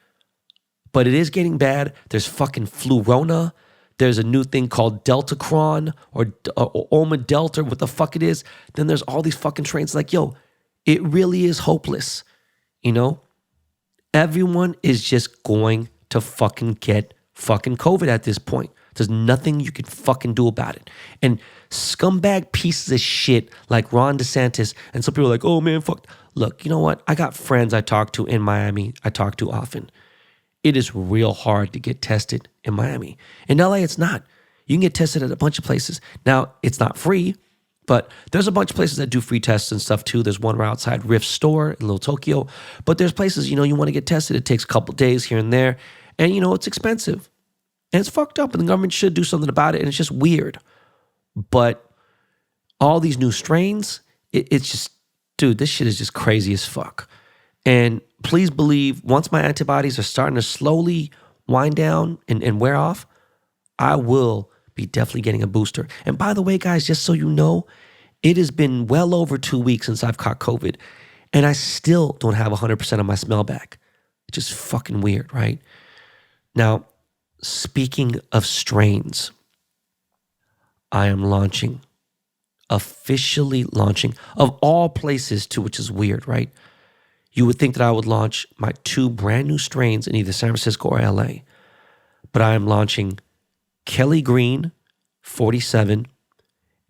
But it is getting bad. There's fucking Flurona. There's a new thing called Deltacron or Oma Delta, what the fuck it is. Then there's all these fucking trains like, yo, it really is hopeless, Everyone is just going to fucking get fucking COVID at this point. There's nothing you can fucking do about it. And scumbag pieces of shit like Ron DeSantis and some people are like, oh man, fuck. Look, you know what? I got friends I talk to in Miami. I talk to often. It is real hard to get tested in Miami. In LA, it's not. You can get tested at a bunch of places. Now, it's not free, but there's a bunch of places that do free tests and stuff too. There's one right outside Rift Store in Little Tokyo. But there's places, you want to get tested. It takes a couple days here and there. And, it's expensive. And it's fucked up. And the government should do something about it. And it's just weird. But all these new strains, it's just, dude, this shit is just crazy as fuck. And please believe, once my antibodies are starting to slowly wind down and wear off, I will be definitely getting a booster. And by the way, guys, just so you know, it has been well over 2 weeks since I've caught COVID, and I still don't have 100% of my smell back. It's just fucking weird, right? Now, speaking of strains, I am officially launching, of all places too, which is weird, right? You would think that I would launch my 2 brand new strains in either San Francisco or LA, but I am launching Kelly Green 47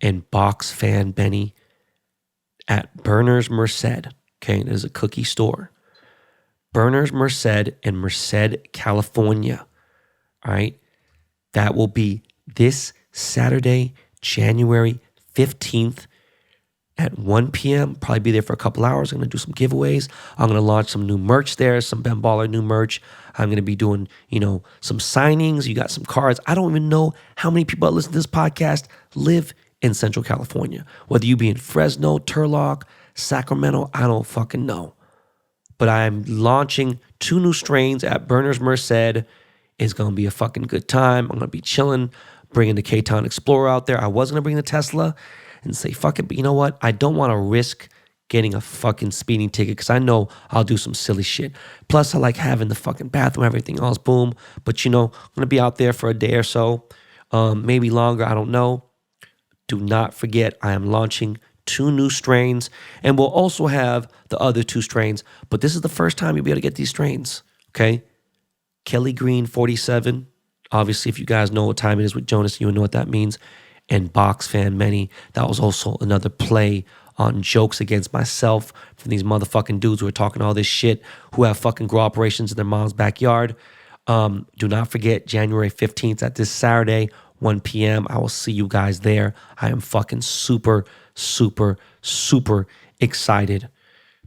and Box Fan Benny at Berners Merced. Okay, it is a cookie store. Berners Merced in Merced, California. All right, that will be this Saturday, January 15th at 1 p.m. Probably be there for a couple hours. I'm going to do some giveaways. I'm going to launch some new merch there, some Ben Baller new merch. I'm going to be doing, some signings. You got some cards. I don't even know how many people that listen to this podcast live in Central California. Whether you be in Fresno, Turlock, Sacramento, I don't fucking know. But I'm launching 2 new strains at Berners Merced. It's going to be a fucking good time. I'm going to be chilling, bringing the K-Town Explorer out there. I was going to bring the Tesla and say, fuck it. But you know what? I don't want to risk getting a fucking speeding ticket because I know I'll do some silly shit. Plus, I like having the fucking bathroom, everything else, boom. But, I'm going to be out there for a day or so, maybe longer. I don't know. Do not forget, I am launching 2 new strains, and we'll also have the other 2 strains. But this is the first time you'll be able to get these strains, okay? Kelly Green 47. Obviously, if you guys know what time it is with Jonas, you will know what that means. And Box Fan Many. That was also another play on jokes against myself from these motherfucking dudes who are talking all this shit, who have fucking grow operations in their mom's backyard. Do not forget, January 15th at this Saturday, 1 p.m. I will see you guys there. I am fucking super, super, super excited.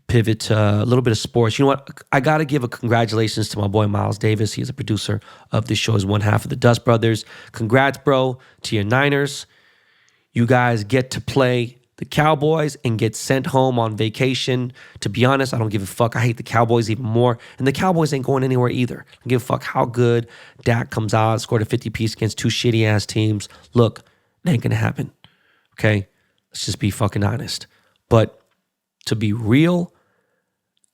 Pivot to a little bit of sports. You know what? I got to give a congratulations to my boy Miles Davis. He is a producer of this show. He's one half of the Dust Brothers. Congrats, bro, to your Niners. You guys get to play the Cowboys and get sent home on vacation. To be honest, I don't give a fuck. I hate the Cowboys even more. And the Cowboys ain't going anywhere either. I don't give a fuck how good Dak comes out, scored a 50-piece against 2 shitty-ass teams. Look, it ain't going to happen. Okay? Let's just be fucking honest. But to be real,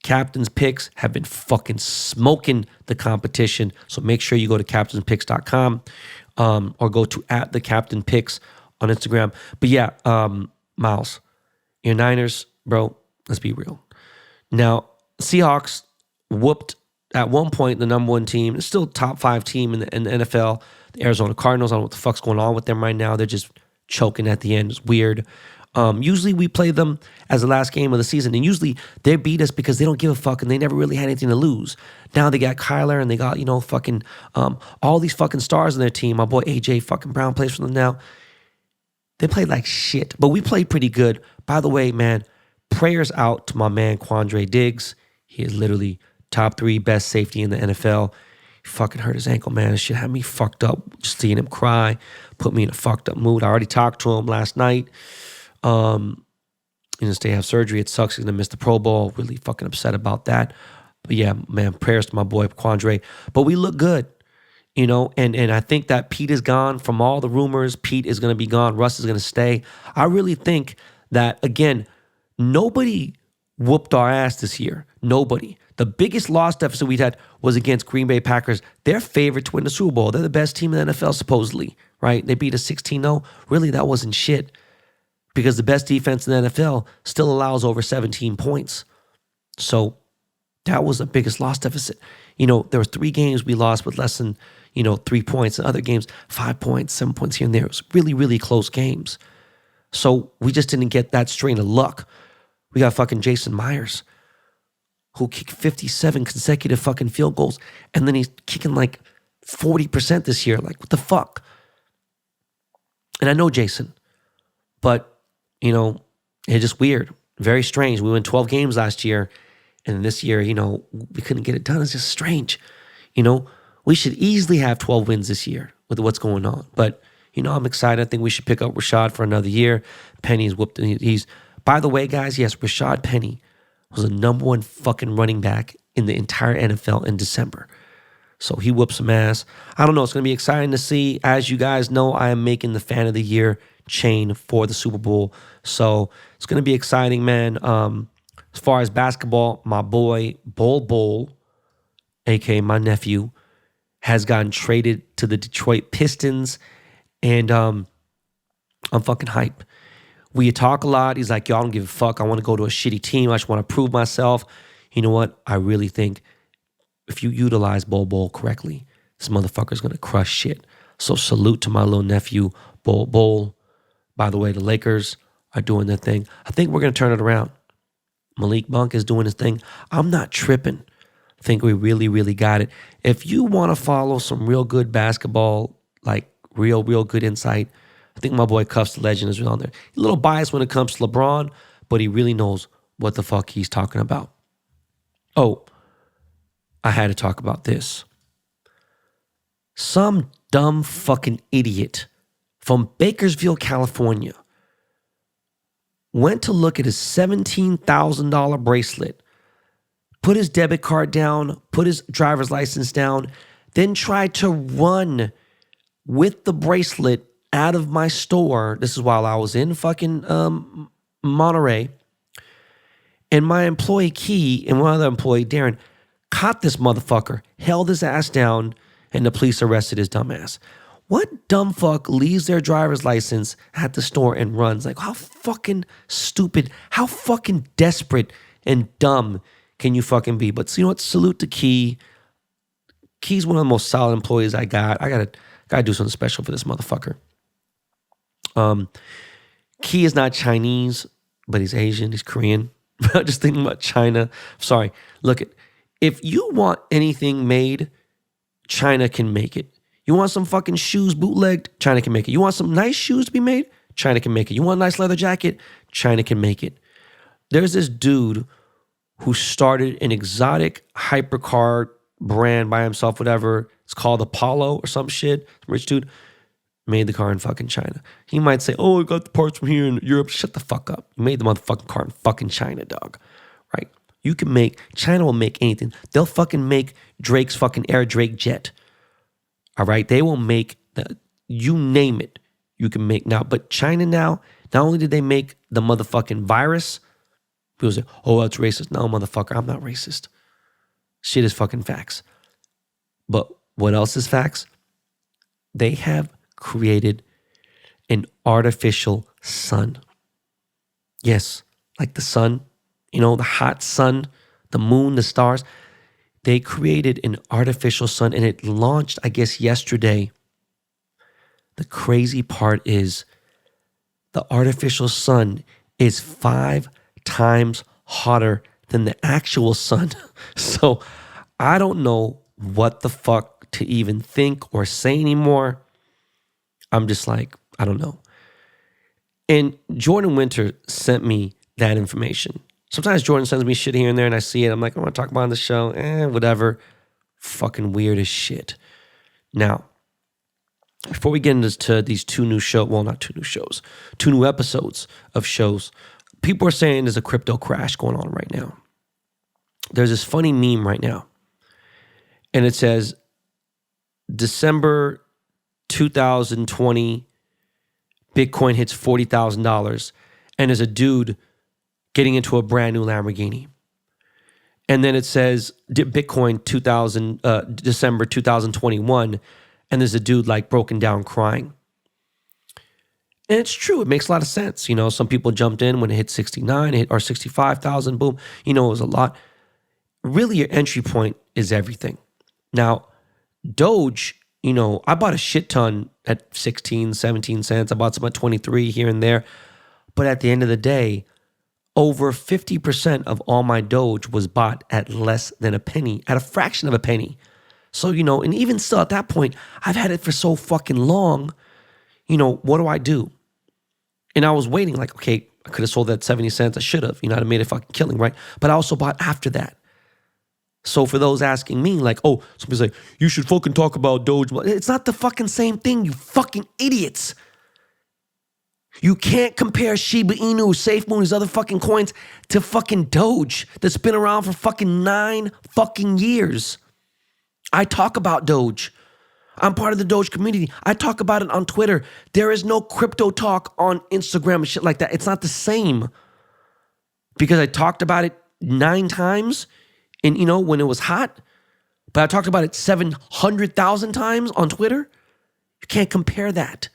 Captain's Picks have been fucking smoking the competition. So make sure you go to captainspicks.com or go to @thecaptainpicks on Instagram. But yeah, Miles, your Niners, bro, let's be real. Now, Seahawks whooped at one point the number 1 team. It's still top 5 team in the NFL. The Arizona Cardinals, I don't know what the fuck's going on with them right now. They're just choking at the end. It's weird. Usually we play them as the last game of the season, and usually they beat us because they don't give a fuck and they never really had anything to lose. Now they got Kyler and they got, fucking all these fucking stars in their team. My boy AJ fucking Brown plays for them now. They played like shit, but we played pretty good. By the way, man, prayers out to my man Quandre Diggs. He is literally top 3 best safety in the NFL. He fucking hurt his ankle, man. It shit had me fucked up. Just seeing him cry put me in a fucked up mood. I already talked to him last night. In his day have surgery. It sucks he's gonna miss the Pro Bowl. Really fucking upset about that. But yeah, man, prayers to my boy Quandre. But we look good. You know, and I think that Pete is gone. From all the rumors, Pete is going to be gone. Russ is going to stay. I really think that, again, nobody whooped our ass this year. Nobody. The biggest loss deficit we had was against Green Bay Packers. They're favored to win the Super Bowl. They're the best team in the NFL, supposedly, right? They beat us 16-0. Really, that wasn't shit because the best defense in the NFL still allows over 17 points. So that was the biggest loss deficit. You know, there were 3 games we lost with less than 3 points. In other games, 5 points, 7 points here and there. It was really, really close games. So we just didn't get that strain of luck. We got fucking Jason Myers, who kicked 57 consecutive fucking field goals, and then he's kicking like 40% this year. Like, what the fuck? And I know Jason, but, it's just weird. Very strange. We won 12 games last year, and this year, we couldn't get it done. It's just strange. We should easily have 12 wins this year with what's going on. But, I'm excited. I think we should pick up Rashad for another year. Penny's whooped. By the way, guys, yes, Rashad Penny was the number 1 fucking running back in the entire NFL in December. So he whooped some ass. I don't know. It's going to be exciting to see. As you guys know, I am making the Fan of the Year chain for the Super Bowl. So it's going to be exciting, man. As far as basketball, my boy Bol Bol, a.k.a. my nephew, has gotten traded to the Detroit Pistons, and I'm fucking hype. We talk a lot. He's like, yo, I don't give a fuck. I want to go to a shitty team. I just want to prove myself. You know what? I really think if you utilize Bol Bol correctly, this motherfucker's going to crush shit. So salute to my little nephew, Bol Bol. By the way, the Lakers are doing their thing. I think we're going to turn it around. Malik Monk is doing his thing. I'm not tripping. I think we really, really got it. If you want to follow some real good basketball, like real good insight, I think my boy Cuffs the Legend is on there. He's a little biased when it comes to LeBron, but he really knows what the fuck he's talking about. Oh, I had to talk about this. Some dumb fucking idiot from Bakersfield, California, went to look at his $17,000 bracelet, put his debit card down, put his driver's license down, then tried to run with the bracelet out of my store. This is while I was in fucking Monterey. And my employee Key and one other employee, Darren, caught this motherfucker, held his ass down, and the police arrested his dumb ass. What dumb fuck leaves their driver's license at the store and runs? Like, how fucking stupid, how fucking desperate and dumb can you fucking be? But you know what? Salute to Key. Key's one of the most solid employees I got. I gotta do something special for this motherfucker. Key is not Chinese, but he's Asian. He's Korean. Just thinking about China. Sorry. Look, if you want anything made, China can make it. You want some fucking shoes bootlegged? China can make it. You want some nice shoes to be made? China can make it. You want a nice leather jacket? China can make it. There's this dude who started an exotic hypercar brand by himself, whatever. It's called Apollo or some shit. Some rich dude made the car in fucking China. He might say, oh, I got the parts from here in Europe. Shut the fuck up. You made the motherfucking car in fucking China, dog. Right? You can make, China will make anything. They'll fucking make Drake's fucking Air Drake jet. All right? They will make, you name it, you can make now. But China now, not only did they make the motherfucking virus, people say, oh, that's racist. No, motherfucker, I'm not racist. Shit is fucking facts. But what else is facts? They have created an artificial sun. Yes, like the sun, the hot sun, the moon, the stars. They created an artificial sun and it launched, I guess, yesterday. The crazy part is the artificial sun is 5 times hotter than the actual sun. So I don't know what the fuck to even think or say anymore. I'm just like, I don't know. And Jordan Winter sent me that information. Sometimes Jordan sends me shit here and there and I see it. I'm like, I want to talk about it on the show. Whatever. Fucking weird as shit. Now, before we get into these two new shows, well, not two new shows, two new episodes of shows, people are saying there's a crypto crash going on right now. There's this funny meme right now. And it says, December 2020, Bitcoin hits $40,000. And there's a dude getting into a brand new Lamborghini. And then it says Bitcoin December 2021, and there's a dude like broken down crying. And it's true. It makes a lot of sense. You know, some people jumped in when it hit 69 or 65,000, boom. You know, it was a lot. Really, your entry point is everything. Now, Doge, you know, I bought a shit ton at 16, 17 cents. I bought some at 23 here and there. But at the end of the day, over 50% of all my Doge was bought at less than a penny, at a fraction of a penny. So, you know, and even still at that point, I've had it for so fucking long, you know, what do? And I was waiting like, okay, I could have sold that 70 cents. I should have, you know, I'd have made a fucking killing, right? But I also bought after that. So for those asking me like, oh, somebody's like, you should fucking talk about Doge. It's not the fucking same thing, you fucking idiots. You can't compare Shiba Inu, SafeMoon, these other fucking coins to fucking Doge that's been around for fucking 9 fucking years. I talk about Doge. I'm part of the Doge community. I talk about it on Twitter. There is no crypto talk on Instagram and shit like that. It's not the same. Because I talked about it 9 times and you know, when it was hot, but I talked about it 700,000 times on Twitter. You can't compare that.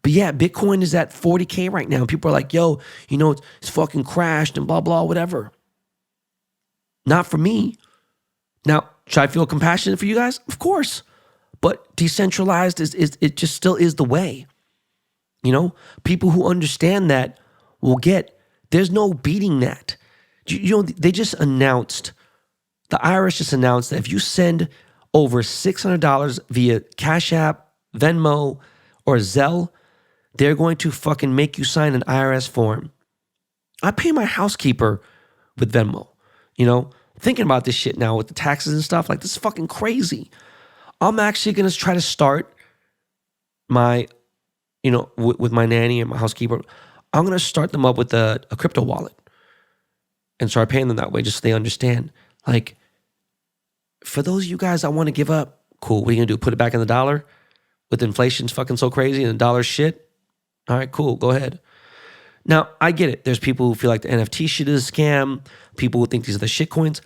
But yeah, Bitcoin is at 40K right now. People are like, yo, you know, it's fucking crashed and blah, blah, whatever. Not for me. Now, should I feel compassionate for you guys? Of course. But decentralized is it just still is the way. You know, people who understand that will get, there's no beating that. You know, they just announced, the IRS just announced that if you send over $600 via Cash App, Venmo, or Zelle, they're going to fucking make you sign an IRS form. I pay my housekeeper with Venmo. You know, thinking about this shit now with the taxes and stuff, like this is fucking crazy. I'm actually going to try to start my, you know, with my nanny and my housekeeper, I'm going to start them up with a crypto wallet and start paying them that way just so they understand. Like, for those of you guys I want to give up, cool. What are you going to do? Put it back in the dollar? With inflation's fucking so crazy and the dollar's shit? All right, cool. Go ahead. Now, I get it. There's people who feel like the NFT shit is a scam. People who think these are the shit coins.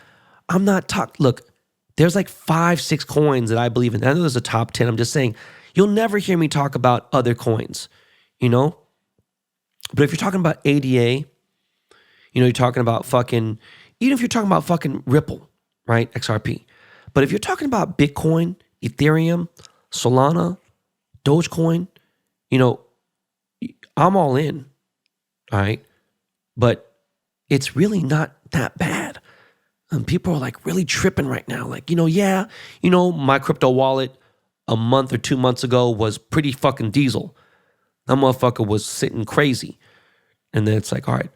I'm not talking. Look, there's like 5, 6 coins that I believe in. I know there's a top 10. I'm just saying, you'll never hear me talk about other coins, you know? But if you're talking about ADA, you know, you're talking about fucking, even if you're talking about fucking Ripple, right? XRP. But if you're talking about Bitcoin, Ethereum, Solana, Dogecoin, you know, I'm all in, all right? But it's really not that bad. And people are like really tripping right now. Like, you know, yeah, you know, my crypto wallet a month or 2 months ago was pretty fucking diesel. That motherfucker was sitting crazy. And then it's like, all right.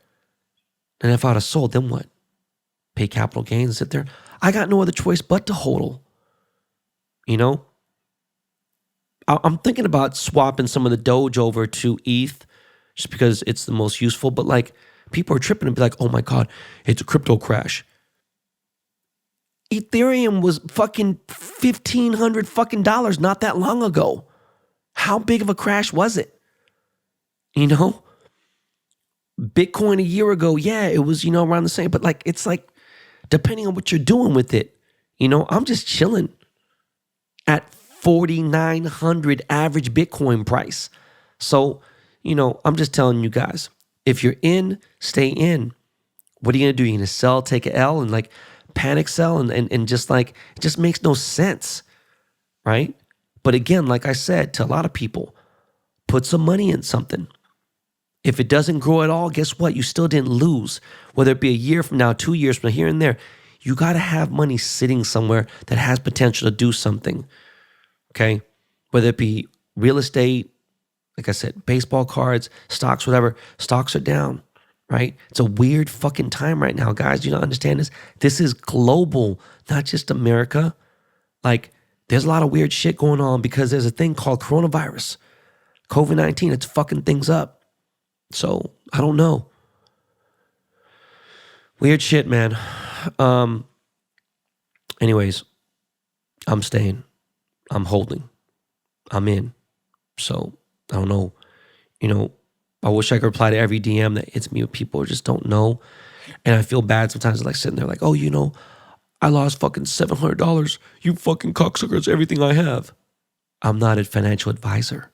And if I'd have sold, then what? Pay capital gains and sit there? I got no other choice but to hodl. You know? I'm thinking about swapping some of the Doge over to ETH just because it's the most useful. But like, people are tripping and be like, oh my God, it's a crypto crash. Ethereum was fucking $1,500 fucking dollars not that long ago. How big of a crash was it? You know? Bitcoin a year ago, yeah, it was, you know, around the same. But like, it's like, depending on what you're doing with it, you know, I'm just chilling at 4,900 average Bitcoin price. So, you know, I'm just telling you guys, if you're in, stay in. What are you going to do? You're going to sell, take an L and like panic sell and just like, it just makes no sense, right? But again, like I said to a lot of people, put some money in something. If it doesn't grow at all, guess what? You still didn't lose. Whether it be a year from now, 2 years from now, here and there, you got to have money sitting somewhere that has potential to do something. Okay, whether it be real estate, Like I said, baseball cards, stocks, whatever, stocks are down, right? It's a weird fucking time right now, guys. Do you not understand this? This is global, not just America. Like, there's a lot of weird shit going on because there's a thing called coronavirus, COVID-19. It's fucking things up. So, I don't know. Weird shit, man. Anyways, I'm staying. I'm holding. I'm in. So, I don't know. I wish I could reply to every DM that hits me with people who just don't know. And I feel bad sometimes, like sitting there like, oh, I lost fucking $700. You fucking cocksuckers, everything I have. I'm not a financial advisor.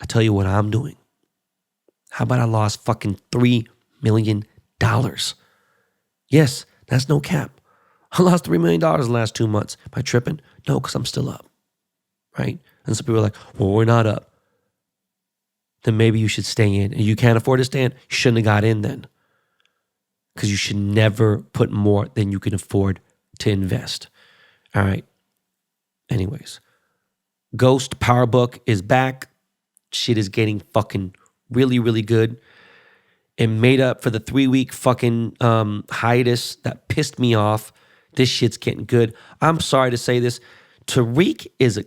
I tell you what I'm doing. How about I lost fucking $3 million? Yes, that's no cap. I lost $3 million in the last 2 months. Am I tripping? No, because I'm still up, right? And some people are like, well, we're not up. Then maybe you should stay in. And you can't afford to stay in, you shouldn't have got in then. Because you should never put more than you can afford to invest. All right. Anyways, Ghost Power Book is back. Shit is getting fucking really, really good. It made up for the 3-week fucking hiatus that pissed me off. This shit's getting good. I'm sorry to say this. Tariq is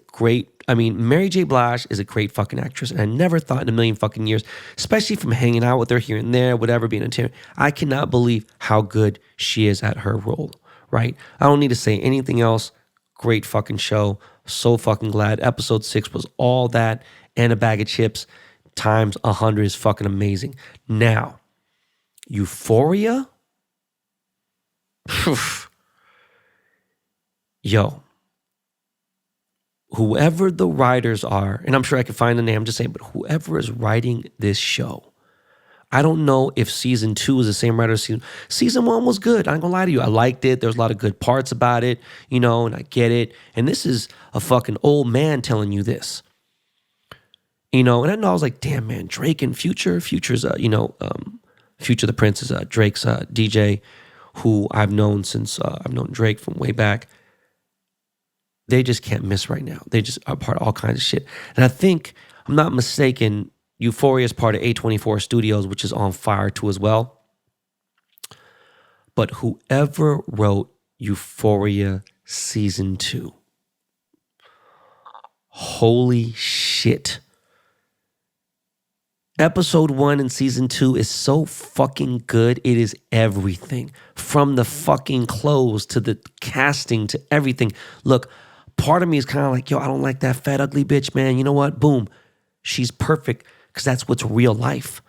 Mary J. Blige is a great fucking actress. And I never thought in a million fucking years, especially from hanging out with her here and there, whatever, being entertained, I cannot believe how good she is at her role, right? I don't need to say anything else. Great fucking show. So fucking glad. Episode 6 was all that and a bag of chips times 100 is fucking amazing. Now, Euphoria? Yo. Whoever the writers are, and I'm sure I can find the name, I'm just saying, but whoever is writing this show, I don't know if season 2 is the same writer as season 1 was good. I ain't gonna lie to you. I liked it. There's a lot of good parts about it, and I get it. And this is a fucking old man telling you this. And I know I was like, damn, man, Drake and Future's, Future the Prince is Drake's DJ, who I've known since, I've known Drake from way back. They just can't miss right now. They just are part of all kinds of shit. And I think, I'm not mistaken, Euphoria is part of A24 Studios, which is on fire too as well. But whoever wrote Euphoria Season 2, holy shit. Episode 1 and Season 2 is so fucking good. It is everything. From the fucking clothes to the casting to everything. Look, part of me is kind of like, yo, I don't like that fat, ugly bitch, man. You know what? Boom. She's perfect because that's what's real life.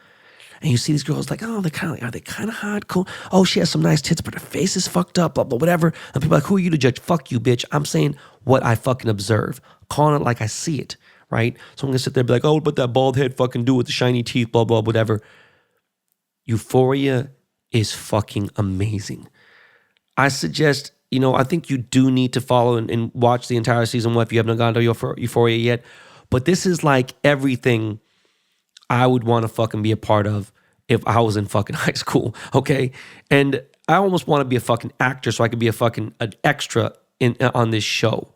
And you see these girls like, oh, are they kind of hot? Cool. Oh, she has some nice tits, but her face is fucked up, blah, blah, whatever. And people are like, who are you to judge? Fuck you, bitch. I'm saying what I fucking observe. Calling it like I see it, right? So I'm going to sit there and be like, oh, what that bald head fucking do with the shiny teeth, blah, blah, whatever. Euphoria is fucking amazing. I suggest, I think you do need to follow and watch the entire season 1 if you haven't gone to Euphoria yet. But this is like everything I would want to fucking be a part of if I was in fucking high school, okay? And I almost want to be a fucking actor so I could be an extra on this show.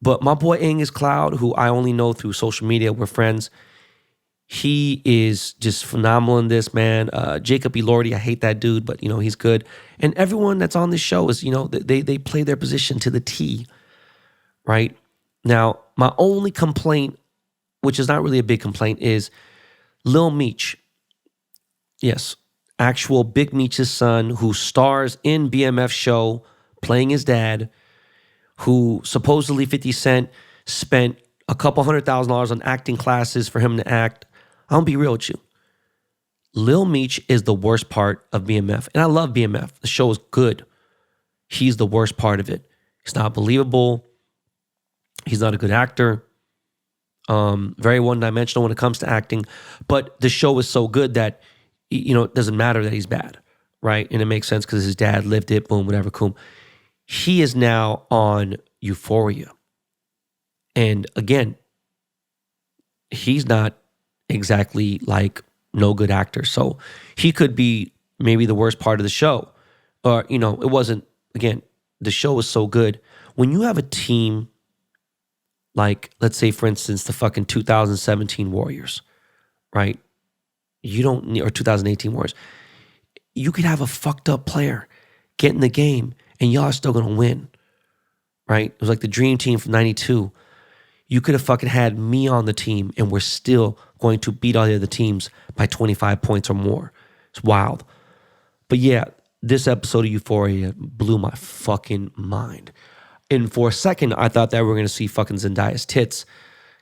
But my boy Angus Cloud, who I only know through social media, we're friends, he is just phenomenal in this, man. Jacob Elordi, I hate that dude, but he's good. And everyone that's on this show is, they play their position to the T, right? Now, my only complaint, which is not really a big complaint, is Lil Meech. Yes, actual Big Meech's son, who stars in BMF's show, playing his dad, who supposedly 50 Cent spent a couple $100,000 on acting classes for him to act. I'm gonna be real with you. Lil Meech is the worst part of BMF. And I love BMF. The show is good. He's the worst part of it. He's not believable. He's not a good actor. Very one-dimensional when it comes to acting. But the show is so good that, it doesn't matter that he's bad, right? And it makes sense because his dad lived it, boom, whatever, cool. He is now on Euphoria. And again, he's not exactly like no good actor. So he could be maybe the worst part of the show. Or, it wasn't, again, the show is so good. When you have a team Like, let's say, for instance, the fucking 2017 Warriors, right? You don't need, or 2018 Warriors. You could have a fucked up player get in the game and y'all are still going to win, right? It was like the dream team from 92. You could have fucking had me on the team and we're still going to beat all the other teams by 25 points or more. It's wild. But yeah, this episode of Euphoria blew my fucking mind. And for a second, I thought that we were going to see fucking Zendaya's tits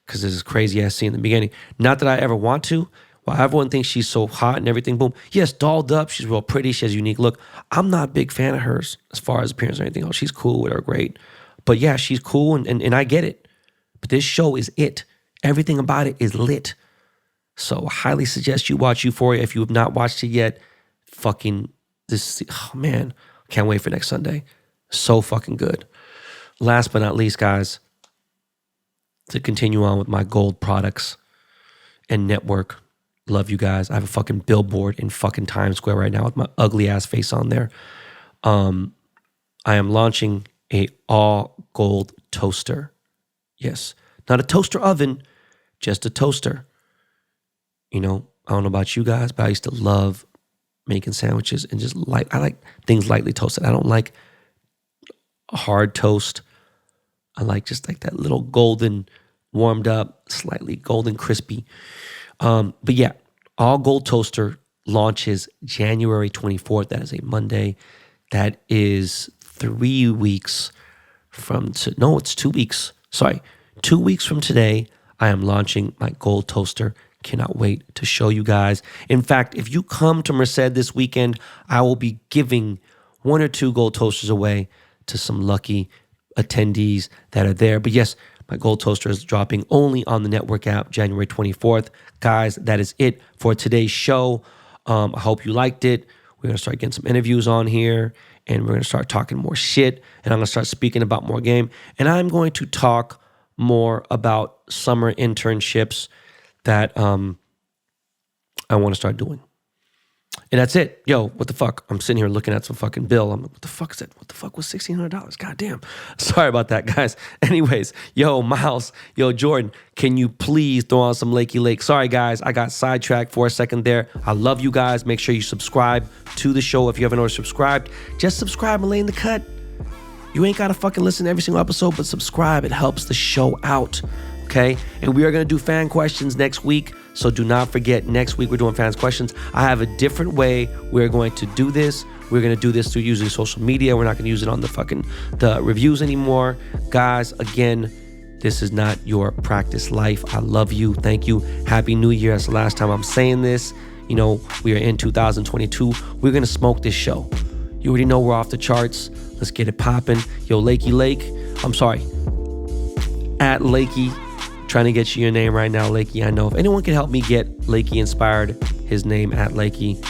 because this is crazy ass scene in the beginning. Not that I ever want to. While everyone thinks she's so hot and everything, boom. Yes, dolled up. She's real pretty. She has a unique look. I'm not a big fan of hers as far as appearance or anything else. She's cool with her, great. But yeah, she's cool and I get it. But this show is it. Everything about it is lit. So I highly suggest you watch Euphoria if you have not watched it yet. Fucking this, oh man, can't wait for next Sunday. So fucking good. Last but not least, guys, to continue on with my gold products and network. Love you guys. I have a fucking billboard in fucking Times Square right now with my ugly ass face on there. I am launching a all gold toaster. Yes, not a toaster oven, just a toaster. You know, I don't know about you guys, but I used to love making sandwiches and just I like things lightly toasted. I don't like hard toast. I like just like that little golden, warmed up, slightly golden crispy. But yeah, all gold toaster launches January 24th. That is a Monday. That is 3 weeks from, no, it's 2 weeks. Sorry, 2 weeks from today, I am launching my gold toaster. Cannot wait to show you guys. In fact, if you come to Merced this weekend, I will be giving 1 or 2 gold toasters away to some lucky attendees that are there. But yes, my gold toaster is dropping only on the network app January 24th. Guys, that is it for today's show. I hope you liked it. We're going to start getting some interviews on here and we're going to start talking more shit and I'm going to start speaking about more game. And I'm going to talk more about summer internships that I want to start doing. And that's it. Yo, what the fuck? I'm sitting here looking at some fucking bill. I'm like, what the fuck is that? What the fuck was $1,600? God damn. Sorry about that, guys. Anyways, yo, Miles, yo, Jordan, can you please throw on some Lakey Lake? Sorry, guys. I got sidetracked for a second there. I love you guys. Make sure you subscribe to the show if you haven't already subscribed. Just subscribe and lay in the cut. You ain't got to fucking listen to every single episode, but subscribe. It helps the show out. Okay? And we are going to do fan questions next week. So do not forget, next week we're doing fans questions. I have a different way we're going to do this. We're going to do this through using social media. We're not going to use it on the reviews anymore. Guys, again, this is not your practice life. I love you. Thank you. Happy New Year. That's the last time I'm saying this. You know, we are in 2022. We're going to smoke this show. You already know we're off the charts. Let's get it popping. Yo, Lakey Lake. I'm sorry. At Lakey. Trying to get you your name right now, Lakey. I know if anyone can help me get Lakey inspired, his name at Lakey,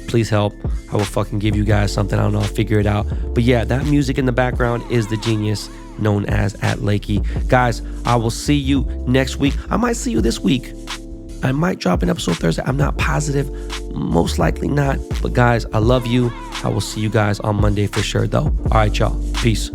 please help. I will fucking give you guys something. I don't know. I'll figure it out. But yeah, that music in the background is the genius known as at Lakey. Guys, I will see you next week. I might see you this week. I might drop an episode Thursday. I'm not positive. Most likely not. But guys, I love you. I will see you guys on Monday for sure, though. All right, y'all. Peace.